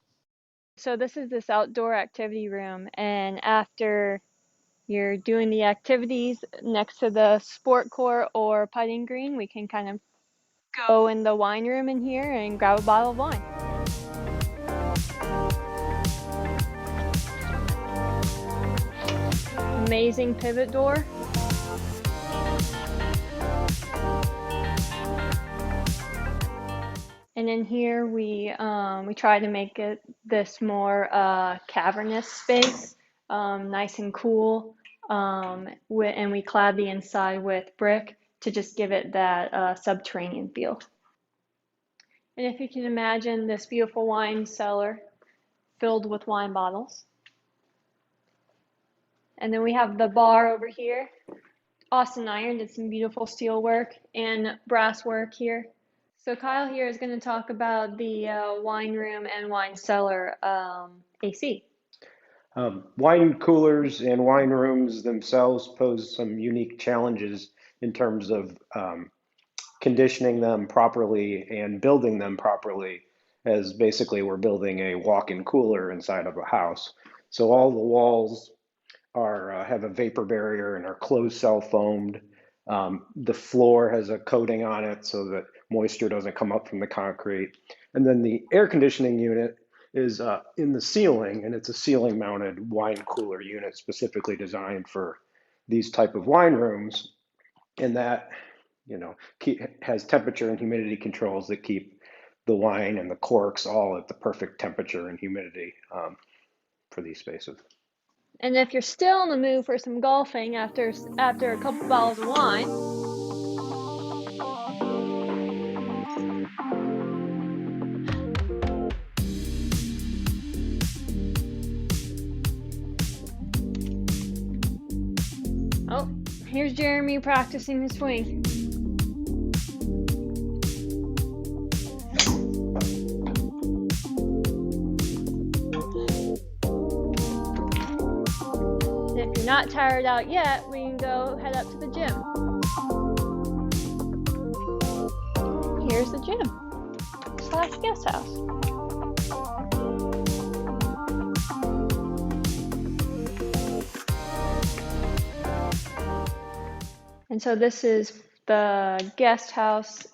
So this is this outdoor activity room, and after you're doing the activities next to the sport court or putting green, we can kind of go in the wine room in here and grab a bottle of wine. Amazing pivot door. And in here we try to make it this more cavernous space, nice and cool, and we clad the inside with brick to just give it that subterranean feel. And if you can imagine this beautiful wine cellar filled with wine bottles. And then we have the bar over here. Austin Iron did some beautiful steel work and brass work here. So Keil here is going to talk about the wine room and wine cellar AC. Wine coolers and wine rooms themselves pose some unique challenges in terms of conditioning them properly and building them properly, as basically we're building a walk-in cooler inside of a house. So all the walls have a vapor barrier and are closed cell foamed. The floor has a coating on it so that moisture doesn't come up from the concrete. And then the air conditioning unit is in the ceiling, and it's a ceiling mounted wine cooler unit specifically designed for these type of wine rooms. And that, you know, has temperature and humidity controls that keep the wine and the corks all at the perfect temperature and humidity for these spaces. And if you're still in the mood for some golfing after a couple bottles of wine, oh, here's Jeremy practicing his swing. If you're not tired out yet, we can go head up to the gym. Here's the gym / guest house. And so this is the guest house,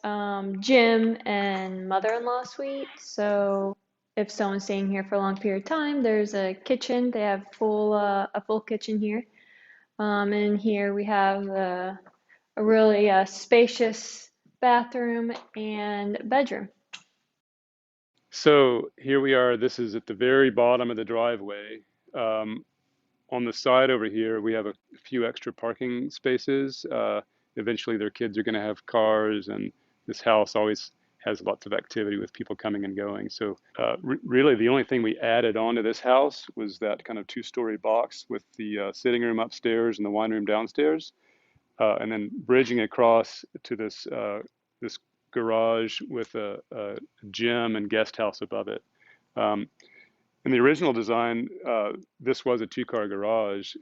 gym, and mother-in-law suite. So if someone's staying here for a long period of time, there's a kitchen. They have a full kitchen here. And here we have a really spacious bathroom and bedroom. So here we are. This is at the very bottom of the driveway. On the side over here, we have a few extra parking spaces. Eventually, their kids are going to have cars, and this house always has lots of activity with people coming and going. So really, the only thing we added onto this house was that kind of two-story box with the sitting room upstairs and the wine room downstairs, and then bridging across to this garage with a gym and guest house above it. In the original design, this was a two-car garage.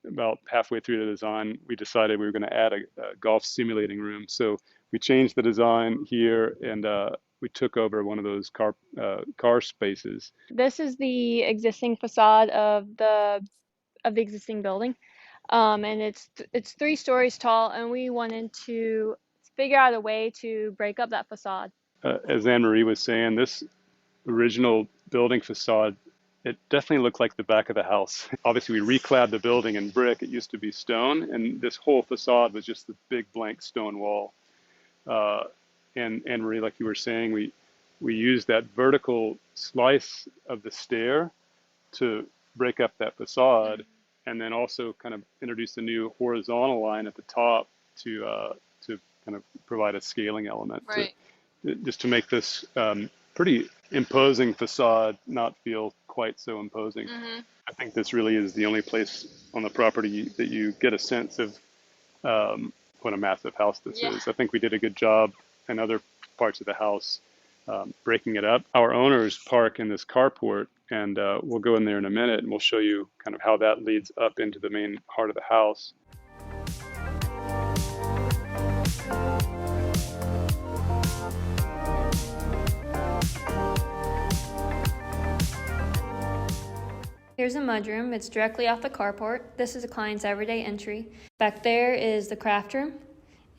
About halfway through the design, we decided we were going to add a golf simulating room. So we changed the design here, and we took over one of those car spaces. This is the existing facade of the existing building, and it's 3 stories tall, and we wanted to figure out a way to break up that facade. As Anne Marie was saying, this original building facade, it definitely looked like the back of the house. Obviously, we reclad the building in brick. It used to be stone, and this whole facade was just the big blank stone wall. And Marie, like you were saying, we used that vertical slice of the stair to break up that facade, and then also kind of introduce a new horizontal line at the top to kind of provide a scaling element, Right. Just to make this pretty imposing facade not feel quite so imposing. I think this really is the only place on the property that you get a sense of what a massive house this is. I think we did a good job in other parts of the house breaking it up. Our owners park in this carport, and we'll go in there in a minute, and we'll show you kind of how that leads up into the main heart of the house. Here's a mudroom. It's directly off the carport. This is a client's everyday entry. Back there is the craft room,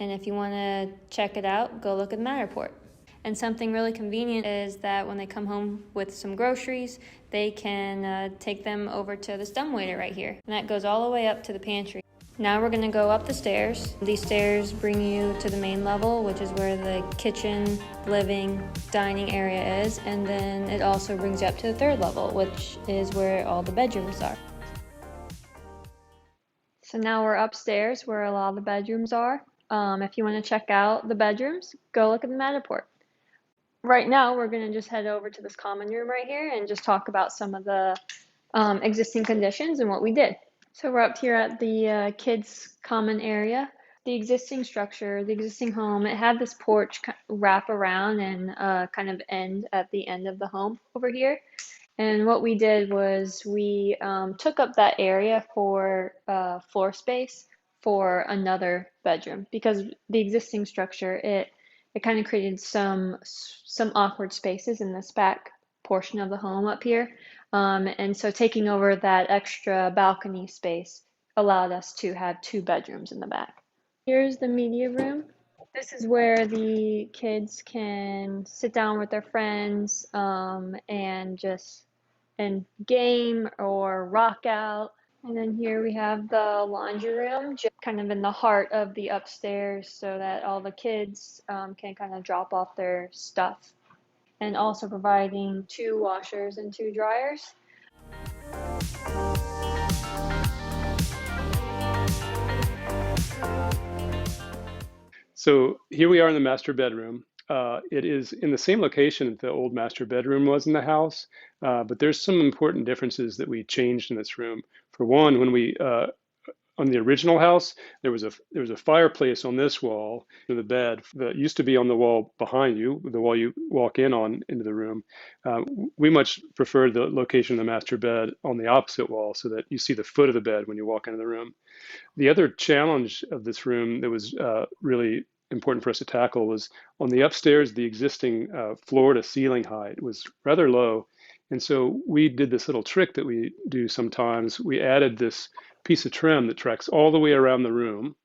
and if you want to check it out, go look at the Matterport. And something really convenient is that when they come home with some groceries, they can take them over to this dumbwaiter right here. And that goes all the way up to the pantry. Now we're gonna go up the stairs. These stairs bring you to the main level, which is where the kitchen, living, dining area is. And then it also brings you up to the 3rd level, which is where all the bedrooms are. So now we're upstairs where a lot of the bedrooms are. If you wanna check out the bedrooms, go look at the Matterport. Right now, we're gonna just head over to this common room right here and just talk about some of the existing conditions and what we did. So we're up here at the kids' common area. The existing structure, the existing home, it had this porch wrap around and kind of end at the end of the home over here. And what we did was we took up that area for floor space for another bedroom, because the existing structure, it kind of created some awkward spaces in this back portion of the home up here. And so taking over that extra balcony space allowed us to have 2 bedrooms in the back. Here's the media room. This is where the kids can sit down with their friends and game or rock out. And then here we have the laundry room, just kind of in the heart of the upstairs, so that all the kids can kind of drop off their stuff. And also providing 2 washers and 2 dryers. So here we are in the master bedroom. It is in the same location that the old master bedroom was in the house, but there's some important differences that we changed in this room. For one, when we on the original house, there was a fireplace on this wall in the bed that used to be on the wall behind you, the wall you walk in on into the room. We much preferred the location of the master bed on the opposite wall, so that you see the foot of the bed when you walk into the room. The other challenge of this room that was really important for us to tackle was on the upstairs. The existing floor to ceiling height was rather low. And so we did this little trick that we do sometimes. We added this piece of trim that tracks all the way around the room.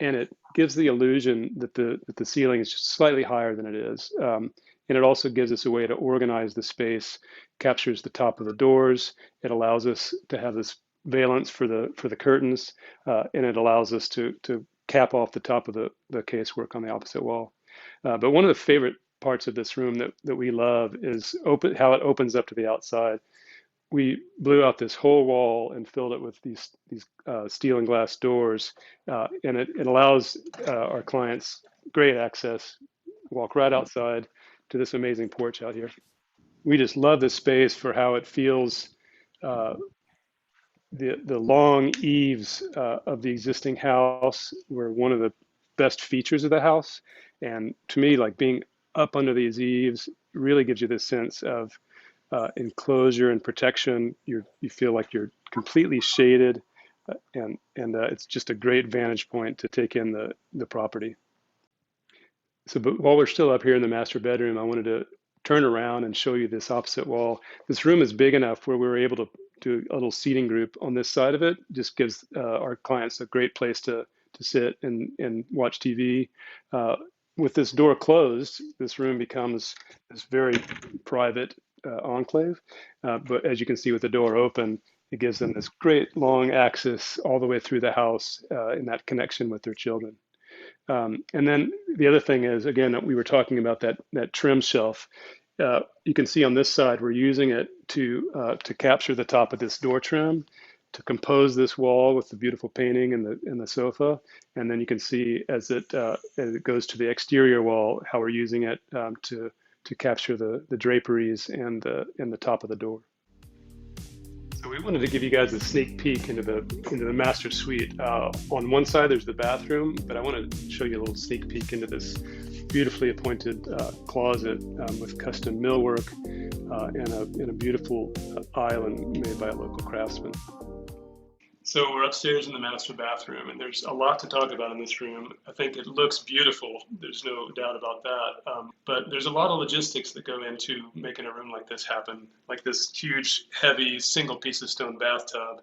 and it gives the illusion that the ceiling is just slightly higher than it is. And it also gives us a way to organize the space, captures the top of the doors. It allows us to have this valance for the curtains, and it allows us to cap off the top of the casework on the opposite wall. But one of the favorite parts of this room that we love is how it opens up to the outside. We blew out this whole wall and filled it with these steel and glass doors, and it allows our clients great access, walk right outside to this amazing porch out here. We just love this space for how it feels. The long eaves of the existing house were one of the best features of the house, and to me, like being up under these eaves really gives you this sense of enclosure and protection. You feel like you're completely shaded, and it's just a great vantage point to take in the property. So, but while we're still up here in the master bedroom, I wanted to turn around and show you this opposite wall. This room is big enough where we were able to do a little seating group on this side of it. Just gives our clients a great place to sit and watch TV. With this door closed, this room becomes this very private enclave. But as you can see with the door open, it gives them this great long access all the way through the house in that connection with their children. And then the other thing is, again, we were talking about that trim shelf. You can see on this side, we're using it to capture the top of this door trim, to compose this wall with the beautiful painting and the sofa. And then you can see as it goes to the exterior wall, how we're using it to capture the draperies and the top of the door. So we wanted to give you guys a sneak peek into the master suite. On one side, there's the bathroom, but I want to show you a little sneak peek into this beautifully appointed closet with custom millwork and a beautiful island made by a local craftsman. So we're upstairs in the master bathroom, and there's a lot to talk about in this room. I think it looks beautiful. There's no doubt about that. But there's a lot of logistics that go into making a room like this happen, like this huge, heavy, single piece of stone bathtub.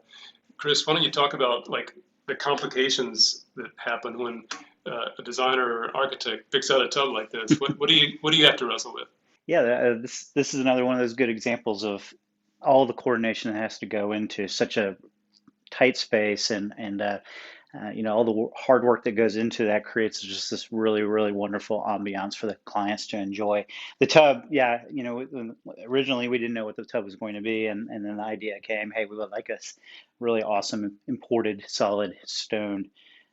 Chris, why don't you talk about like the complications that happen when a designer or architect picks out a tub like this? What do you have to wrestle with? Yeah, this is another one of those good examples of all the coordination that has to go into such a tight space, and all the hard work that goes into that creates just this really, really wonderful ambiance for the clients to enjoy. The tub, yeah, originally we didn't know what the tub was going to be, and then the idea came, hey, we would like a really awesome imported solid stone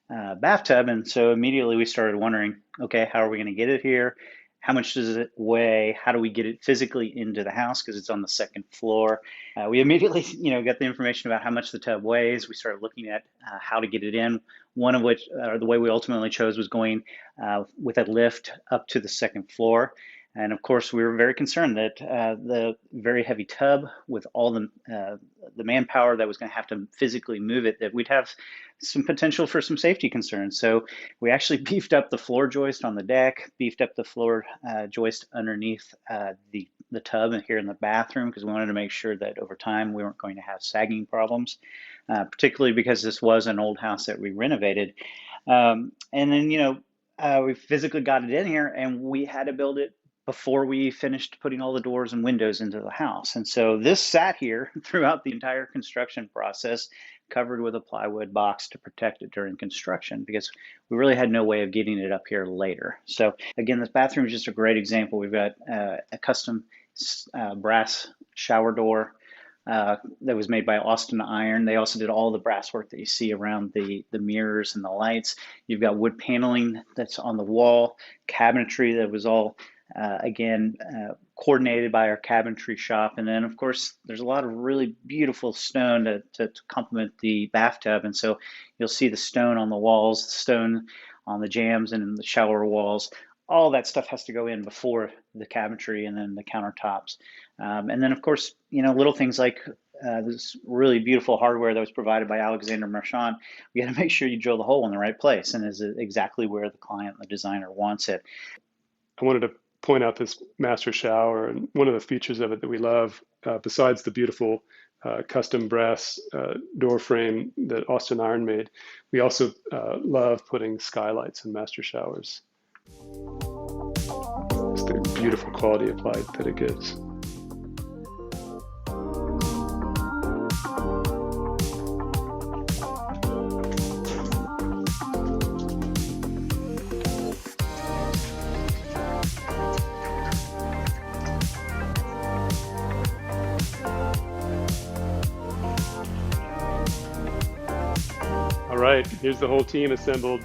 bathtub. And so immediately we started wondering, okay, how are we going to get it here? How much does it weigh? How do we get it physically into the house because it's on the second floor? We immediately, got the information about how much the tub weighs. We started looking at how to get it in. One of which, the way we ultimately chose, was going with a lift up to the second floor. And of course, we were very concerned that the very heavy tub, with all the manpower that was going to have to physically move it, that we'd have some potential for some safety concerns. So we actually beefed up the floor joist on the deck, beefed up the floor joist underneath the tub and here in the bathroom, because we wanted to make sure that over time we weren't going to have sagging problems, particularly because this was an old house that we renovated. And then, we physically got it in here, and we had to build it before we finished putting all the doors and windows into the house. And so this sat here throughout the entire construction process, covered with a plywood box to protect it during construction, because we really had no way of getting it up here later. So again, this bathroom is just a great example. We've got a custom brass shower door that was made by Austin Iron. They also did all the brass work that you see around the mirrors and the lights. You've got wood paneling that's on the wall, cabinetry that was all coordinated by our cabinetry shop. And then, of course, there's a lot of really beautiful stone to complement the bathtub. And so you'll see the stone on the walls, the stone on the jambs and in the shower walls. All that stuff has to go in before the cabinetry and then the countertops. And then, of course, little things like this really beautiful hardware that was provided by Alexander Marchand. We got to make sure you drill the hole in the right place and is it exactly where the client, the designer, wants it. I wanted to point out this master shower, and one of the features of it that we love, besides the beautiful custom brass door frame that Austin Iron made, we also love putting skylights in master showers. It's the beautiful quality of light that it gives. All right, here's the whole team assembled.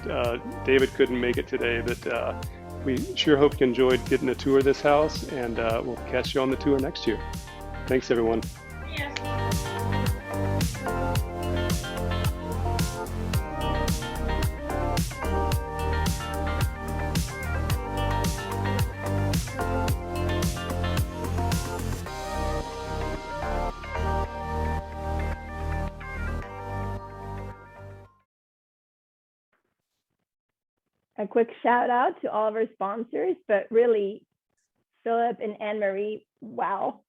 David couldn't make it today, but we sure hope you enjoyed getting a tour of this house, and we'll catch you on the tour next year. Thanks, everyone. A quick shout out to all of our sponsors, but really, Philip and Anne-Marie, wow.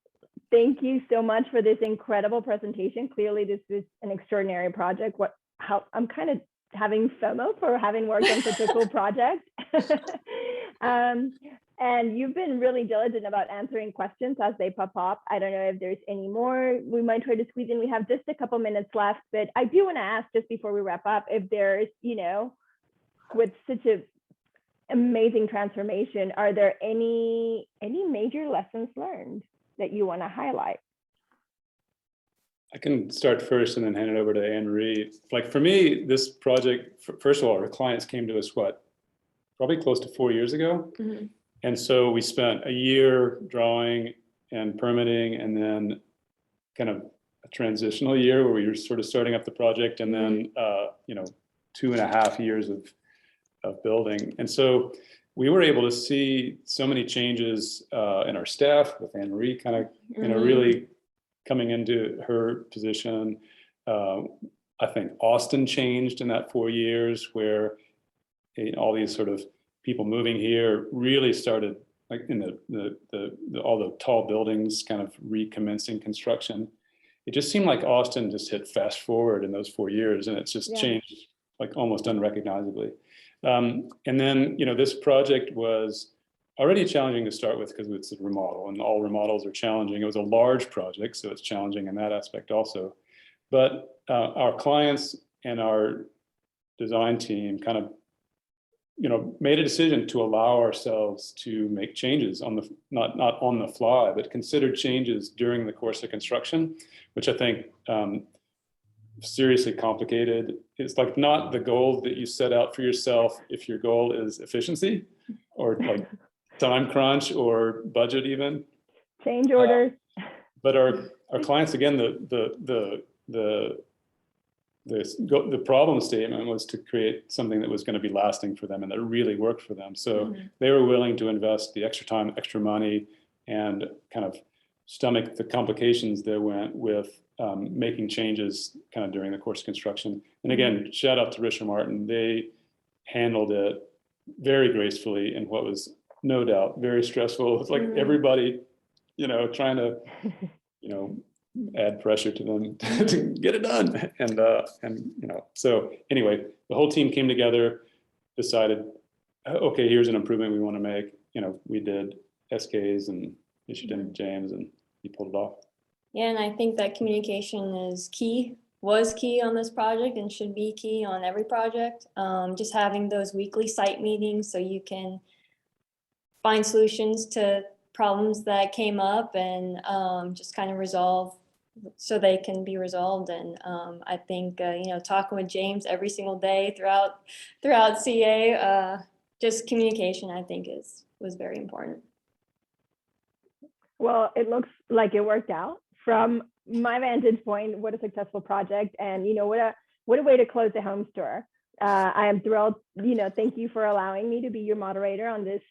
Thank you so much for this incredible presentation. Clearly, this is an extraordinary project. I'm kind of having FOMO for having worked on such a cool project. And you've been really diligent about answering questions as they pop up. I don't know if there's any more we might try to squeeze in. We have just a couple minutes left, but I do want to ask, just before we wrap up, if there's, with such an amazing transformation, are there any major lessons learned that you want to highlight? I can start first and then hand it over to Anne-Marie. Like for me, this project, first of all, our clients came to us, probably close to 4 years ago. Mm-hmm. And so we spent a year drawing and permitting, and then kind of a transitional year where we were sort of starting up the project, and then 2.5 years of building. And so we were able to see so many changes in our staff, with Anne-Marie kind of, really coming into her position. I think Austin changed in that 4 years, where all these sort of people moving here really started, like in all the tall buildings kind of recommencing construction. It just seemed like Austin just hit fast forward in those 4 years, and it's just changed like almost unrecognizably. And then, this project was already challenging to start with because it's a remodel, and all remodels are challenging. It was a large project, so it's challenging in that aspect also. But our clients and our design team kind of, made a decision to allow ourselves to make changes on the, not on the fly, but considered changes during the course of construction, which I think seriously complicated. It's like not the goal that you set out for yourself if your goal is efficiency or like time crunch or budget even. Change orders. But our clients, again, the problem statement was to create something that was going to be lasting for them and that really worked for them. So they were willing to invest the extra time, extra money, and kind of stomach the complications that went with making changes kind of during the course of construction. And again, shout out to Richard Martin. They handled it very gracefully in what was no doubt very stressful. It's like everybody, trying to, add pressure to them to get it done. And so anyway, the whole team came together, decided, okay, here's an improvement we want to make. We did SKs and issued in James, and he pulled it off. Yeah, and I think that communication was key on this project, and should be key on every project. Just having those weekly site meetings so you can find solutions to problems that came up, and just kind of resolve so they can be resolved. And I think talking with James every single day throughout CA, just communication, I think was very important. Well, it looks like it worked out. From my vantage point, what a successful project, and what a way to close the home tour. I am thrilled. Thank you for allowing me to be your moderator on this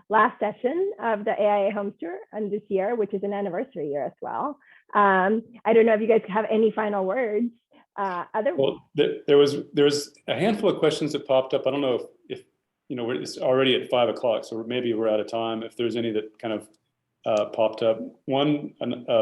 last session of the AIA Home Tour and this year, which is an anniversary year as well. I don't know if you guys have any final words. Well, there was a handful of questions that popped up. I don't know if it's already at 5 o'clock, so maybe we're out of time. If there's any that kind of popped up. One,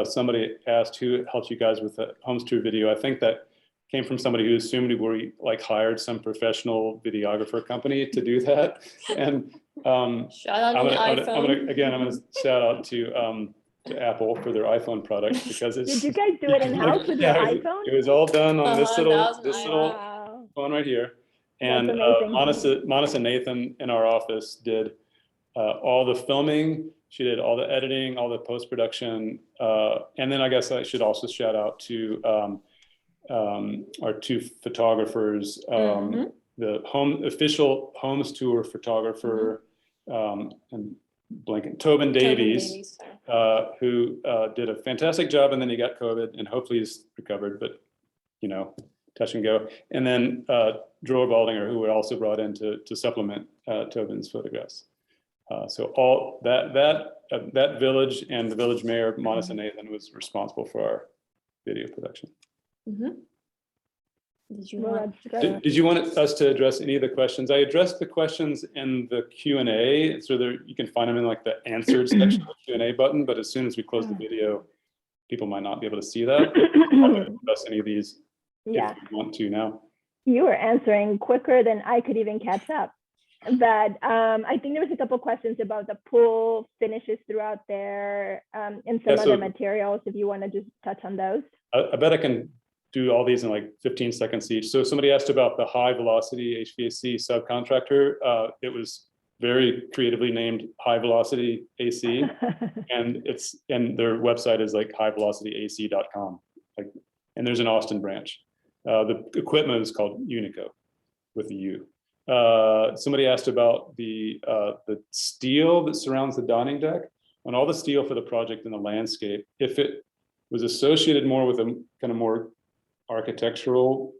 somebody asked who helped you guys with the homes tour video. I think that came from somebody who assumed we like hired some professional videographer company to do that. And Shout out on the iPhone. I'm gonna shout out to Apple for their iPhone product, because it's. Did you guys do it in-house with your iPhone? It was all done on this little Wow. phone right here. And That's amazing. Monis and Nathan in our office did all the filming. She did all the editing, all the post-production. And then I guess I should also shout out to our two photographers, the official homes tour photographer, and Tobin Davies, who did a fantastic job, and then he got COVID, and hopefully he's recovered, but touch and go. And then Dror Baldinger, who we also brought in to supplement Tobin's photographs. So all that village and the village mayor, Monis and Nathan, was responsible for our video production. Did you want us to address any of the questions? I addressed the questions in the Q&A, so there you can find them in like the answered section of the Q&A button. But as soon as we close the video, people might not be able to see that. Address any of these if you want to now. You were answering quicker than I could even catch up. But I think there was a couple questions about the pool finishes throughout there, and some other materials, if you want to just touch on those. I bet I can do all these in like 15 seconds each. So somebody asked about the high velocity HVAC subcontractor. It was very creatively named High Velocity AC, and their website is like highvelocityac.com. And there's an Austin branch. The equipment is called Unico with a U. Somebody asked about the steel that surrounds the dining deck, and all the steel for the project in the landscape. If it was associated more with a kind of more architectural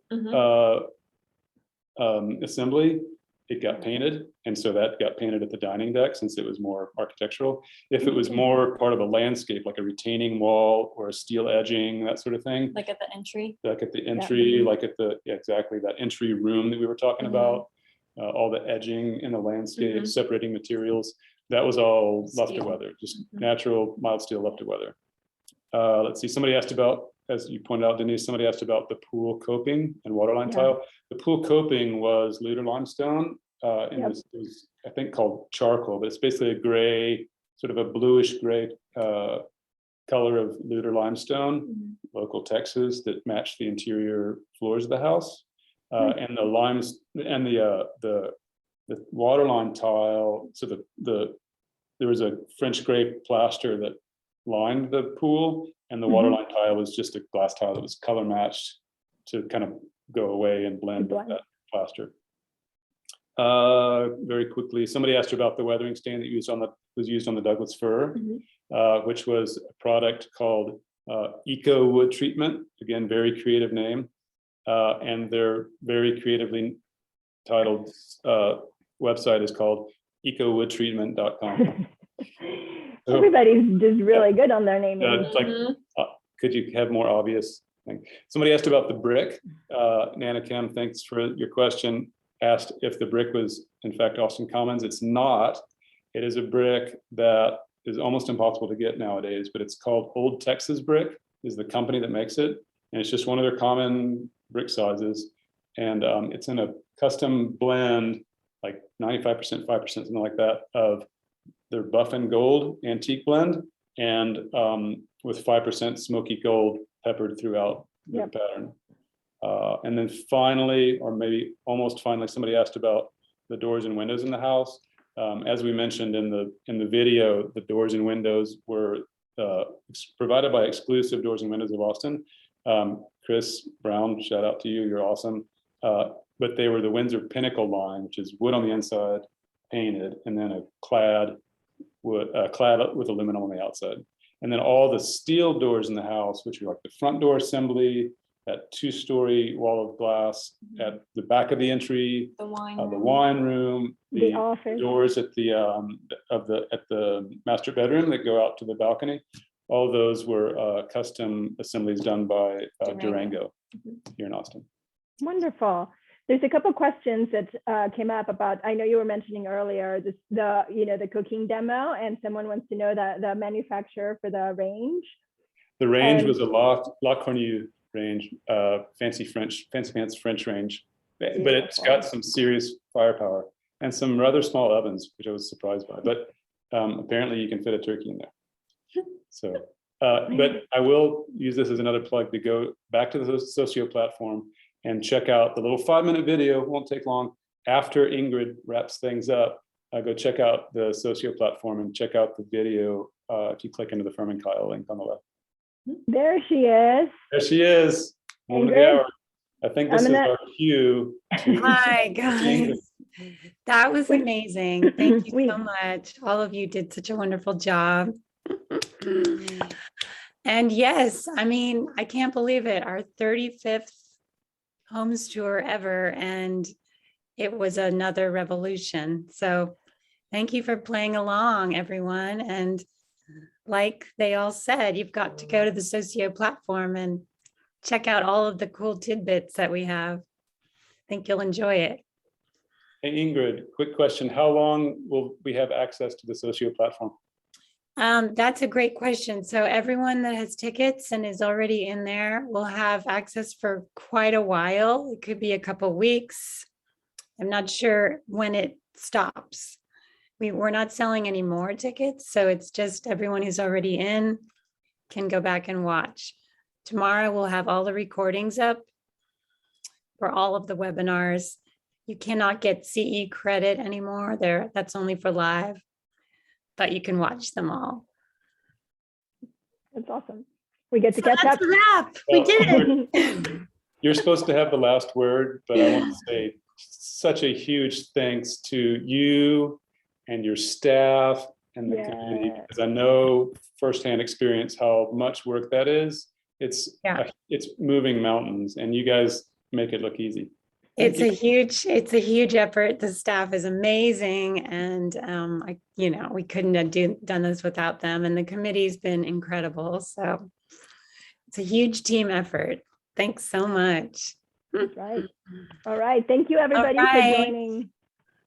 assembly, it got painted, and so that got painted at the dining deck since it was more architectural. If it was more part of a landscape, like a retaining wall or a steel edging, that sort of thing, like at the entry, like at the entry, like at the exactly that entry room that we were talking about. All the edging in the landscape, separating materials, that was all left to weather, just natural mild steel left to weather. Let's see, somebody asked about, as you pointed out, Denise, somebody asked about the pool coping and waterline tile. The pool coping was Luter limestone, and it was, I think, called charcoal, but it's basically a gray, sort of a bluish gray color of Luter limestone, local Texas, that matched the interior floors of the house. And the limes and the waterline tile. So there was a French gray plaster that lined the pool, and the waterline tile was just a glass tile that was color matched to kind of go away and blend with that plaster. Very quickly, somebody asked about the weathering stain that was used on the Douglas fir, which was a product called Eco Wood Treatment. Again, very creative name. And their very creatively titled website is called ecowoodtreatment.com. So, everybody's just really good on their naming. Could you have more obvious thing? Somebody asked about the brick. Nana Kim, thanks for your question. Asked if the brick was in fact Austin Commons. It's not. It is a brick that is almost impossible to get nowadays, but it's called Old Texas Brick, is the company that makes it. And it's just one of their common brick sizes. And it's in a custom blend, like 95%, 5%, something like that, of their buff and gold antique blend, and with 5% smoky gold peppered throughout the pattern. And then finally, or maybe almost finally, somebody asked about the doors and windows in the house. As we mentioned in the video, the doors and windows were provided by Exclusive Doors and Windows of Austin. Chris Brown, shout out to you, you're awesome. But they were the Windsor Pinnacle line, which is wood on the inside, painted, and then a clad with aluminum on the outside. And then all the steel doors in the house, which are like the front door assembly, that 2-story wall of glass at the back of the entry, the wine room, the office doors at the master bedroom that go out to the balcony. All those were custom assemblies done by Durango here in Austin. Wonderful. There's a couple questions that came up about, I know you were mentioning earlier, the cooking demo, and someone wants to know the manufacturer for the range. The range And- was a La Cornue range, fancy pants French range, but it's got some serious firepower and some rather small ovens, which I was surprised by. But apparently, you can fit a turkey in there. So, but I will use this as another plug to go back to the Socio platform and check out the little 5-minute video. It won't take long. After Ingrid wraps things up, go check out the Socio platform and check out the video if you click into the Furman Keil link on the left. There she is. There she is. Woman of the Ingrid? hour. I think this is our cue. Hi, guys. That was amazing. Thank you so much. All of you did such a wonderful job. And yes, I mean, I can't believe it. Our 35th homes tour ever, and it was another revolution. So thank you for playing along, everyone. And like they all said, you've got to go to the Socio platform and check out all of the cool tidbits that we have. I think you'll enjoy it. Hey, Ingrid, quick question. How long will we have access to the Socio platform? That's a great question. So everyone that has tickets and is already in there will have access for quite a while. It could be a couple weeks. I'm not sure when it stops. We're not selling any more tickets, so it's just everyone who's already in can go back and watch. Tomorrow we'll have all the recordings up for all of the webinars. You cannot get CE credit anymore. That's only for live, but you can watch them all. That's awesome. We get to So catch that's up. a wrap. We did it. You're supposed to have the last word, but I want to say such a huge thanks to you and your staff and the community, because I know firsthand experience how much work that is. It's moving mountains, and you guys make it look easy. It's a huge effort. The staff is amazing, and we couldn't have done this without them. And the committee's been incredible. So it's a huge team effort. Thanks so much. That's right. All right. Thank you, everybody, for joining.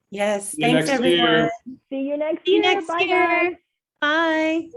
Yes. Thanks, everyone. See you next year. Bye, guys. Bye.